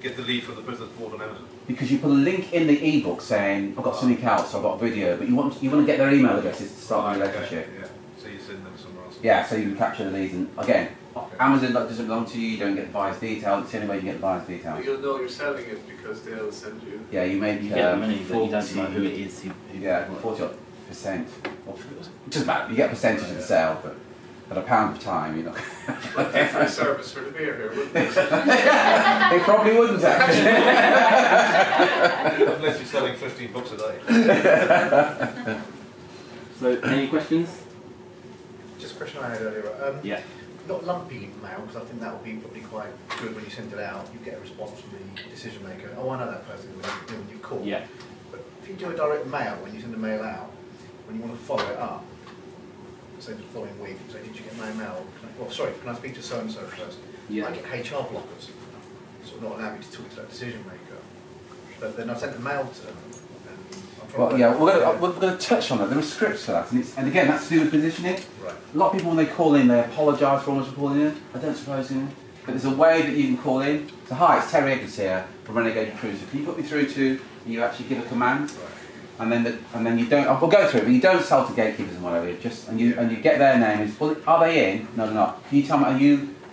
Get the lead from the person that's bought on Amazon. Because you put a link in the ebook saying, I've got something else, I've got a video, but you want to get their email addresses to start the relationship. Yeah. So you send them somewhere else. Yeah, so you can capture the leads, and again, Amazon doesn't belong to you. You don't get the buyer's details. It's the only way you get the buyer's details. But you'll know you're selling it because they'll send you. Yeah, you make you get the money, but you don't know who it is. 40%. Just about. You get a percentage of the sale, but at £1 per time, you're not. Well, pay for a service for the beer here, wouldn't they? They probably wouldn't actually. Unless you're selling 15 books a day. So, any questions? Just a question I had earlier. Yeah. Not lumpy mail, because I think that will be probably quite good when you send it out. You get a response from the decision maker. Oh, I know that person when you call. Yeah. But if you do a direct mail, when you send a mail out, when you want to follow it up, say the following week, say, did you get my mail? Can I speak to so-and-so first? Yeah. I get HR blockers, sort of not allow me to talk to that decision maker. But then I sent the mail to them. Well, yeah, we're going to touch on that. There are scripts for that, and again, that's to do with positioning. Right. A lot of people, when they call in, they apologise for almost calling in. I don't suppose, but there's a way that you can call in. So, hi, it's Terry Eggers here from Renegade Cruiser. Can you put me through to? You actually give a command, and then you don't. We'll go through it, but you don't sell to gatekeepers and whatever. And you get their name. Well, are they in? No, they're not. Can you tell me? And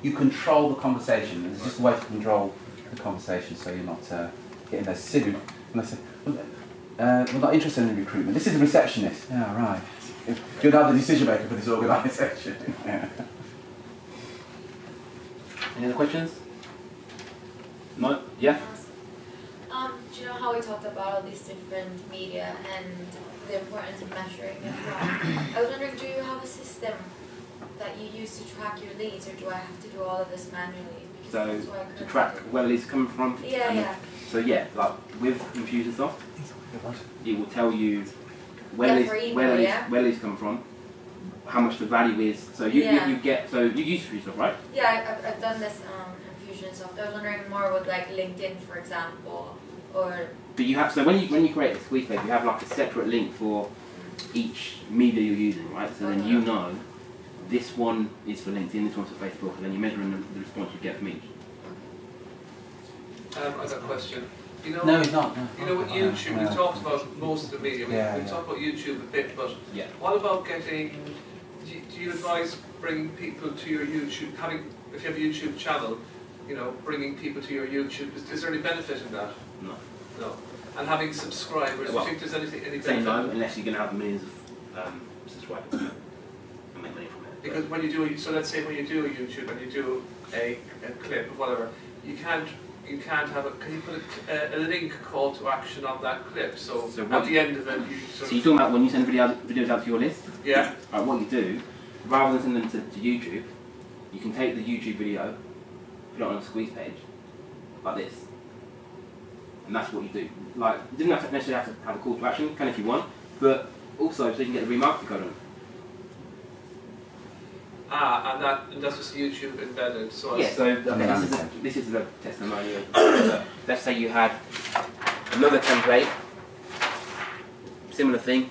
you control the conversation. There's just a way to control the conversation, so you're not getting those silly. We're not interested in recruitment. This is a receptionist. Yeah, right. You're now the decision maker for this organisation. Yeah. Any other questions? No? Yeah? Do you know how we talked about all these different media and the importance of measuring as well? I was wondering, do you have a system that you use to track your leads, or do I have to do all of this manually? So, to track where the leads are coming from? Yeah. So yeah, like with Infusionsoft, it will tell you where leads come from, how much the value is. So you get, so you use Infusionsoft, right? Yeah, I've done this Infusionsoft. I was wondering more with like LinkedIn, for example, or. But you have, so when you create a squeeze page, you have like a separate link for each media you're using, right? So then you know this one is for LinkedIn, this one's for Facebook, and then you're measuring the response you get from each. I've got a question. No, he's not. No. You know, with YouTube, we've talked about most of the media. We've talked about YouTube a bit, but what about getting? Do you advise bringing people to your YouTube? If you have a YouTube channel, bringing people to your YouTube. Is there any benefit in that? No. And having subscribers, do you think there's any benefit? No, unless you're going to have millions of subscribers and make money from it. Because when you do, so let's say when you do a YouTube and you do a clip of whatever, you can't have a, can you put a link call to action on that clip? So at the end of it, you So you're talking about when you send videos out to your list? Yeah. Right, what you do, rather than send them to YouTube, you can take the YouTube video, put it on a squeeze page, like this. And that's what you do. Like, you didn't necessarily have to have a call to action, you can if you want, but also so you can get the remarketing code on it. And that's just YouTube embedded. So yeah, so this is the testimonial. Let's say you had another template, similar thing,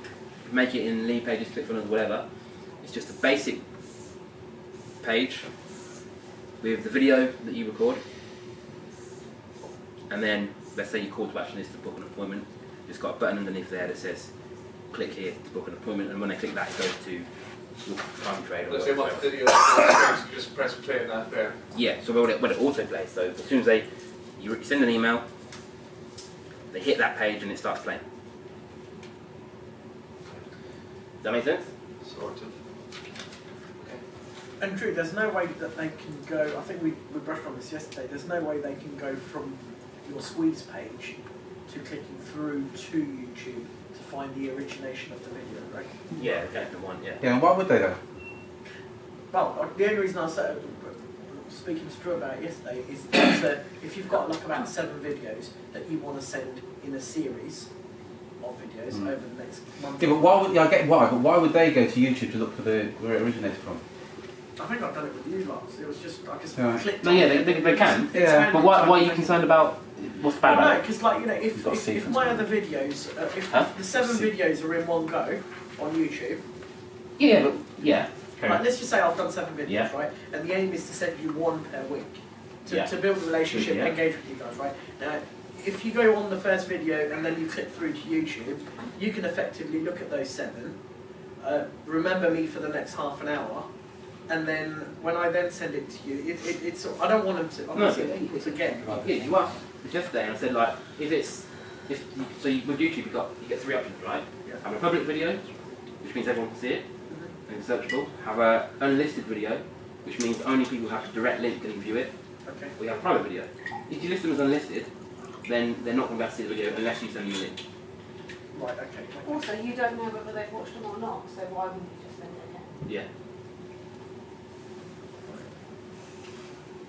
make it in lead pages, click funnels, whatever. It's just a basic page with the video that you record, and then let's say your call to action is to book an appointment. It's got a button underneath there that says click here to book an appointment, and when they click that it goes to time trade. Let's say what video, just press play on that there. Yeah, so when it auto plays, so as soon as you send an email, they hit that page and it starts playing. Does that make sense? Sort of. And Drew, there's no way that they can go, I think we brushed on this yesterday, there's no way they can go from your squeeze page to clicking through to YouTube to find the origination of the video, right? Yeah, okay, the one, yeah. Yeah, and why would they though? Well, the only reason I said, speaking to Drew about it yesterday, is that if you've got like about 7 videos that you want to send in a series of videos over the next month. Yeah, but why would, I get why, but why would they go to YouTube to look for where it originated from? I think I've done it with you lots. It was just, I just Yeah. clicked No, on yeah, it. they can. Yeah. But why are you concerned about, what's bad about No, it? because like, you know, You've got to if see my from other videos, if Huh? the 7 videos are in one go on YouTube, Yeah, but, yeah. like, let's just say I've done 7 videos, Yeah. right? And the aim is to send you 1 per week to, Yeah. to build a relationship, Yeah. engage with you guys, right? Now, if you go on the first video and then you click through to YouTube, you can effectively look at those 7, remember me for the next half an hour, and then when I then send it to you, it's I don't want them to obviously input again. Yeah, you asked yesterday and I said like, with YouTube you get 3 options, right? Yeah. Have a public video, which means everyone can see it, and it's searchable. Have a unlisted video, which means only people who have a direct link can view it. Okay. Or you have a private video. If you list them as unlisted, then they're not going to be able to see the video unless you send them a link. Right, okay. Also, you don't know whether they've watched them or not, so why wouldn't you just send it again? Yeah.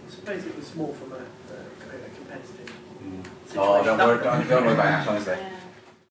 I suppose it was more from a competitive situation. Oh, don't worry about that, honestly. Yeah.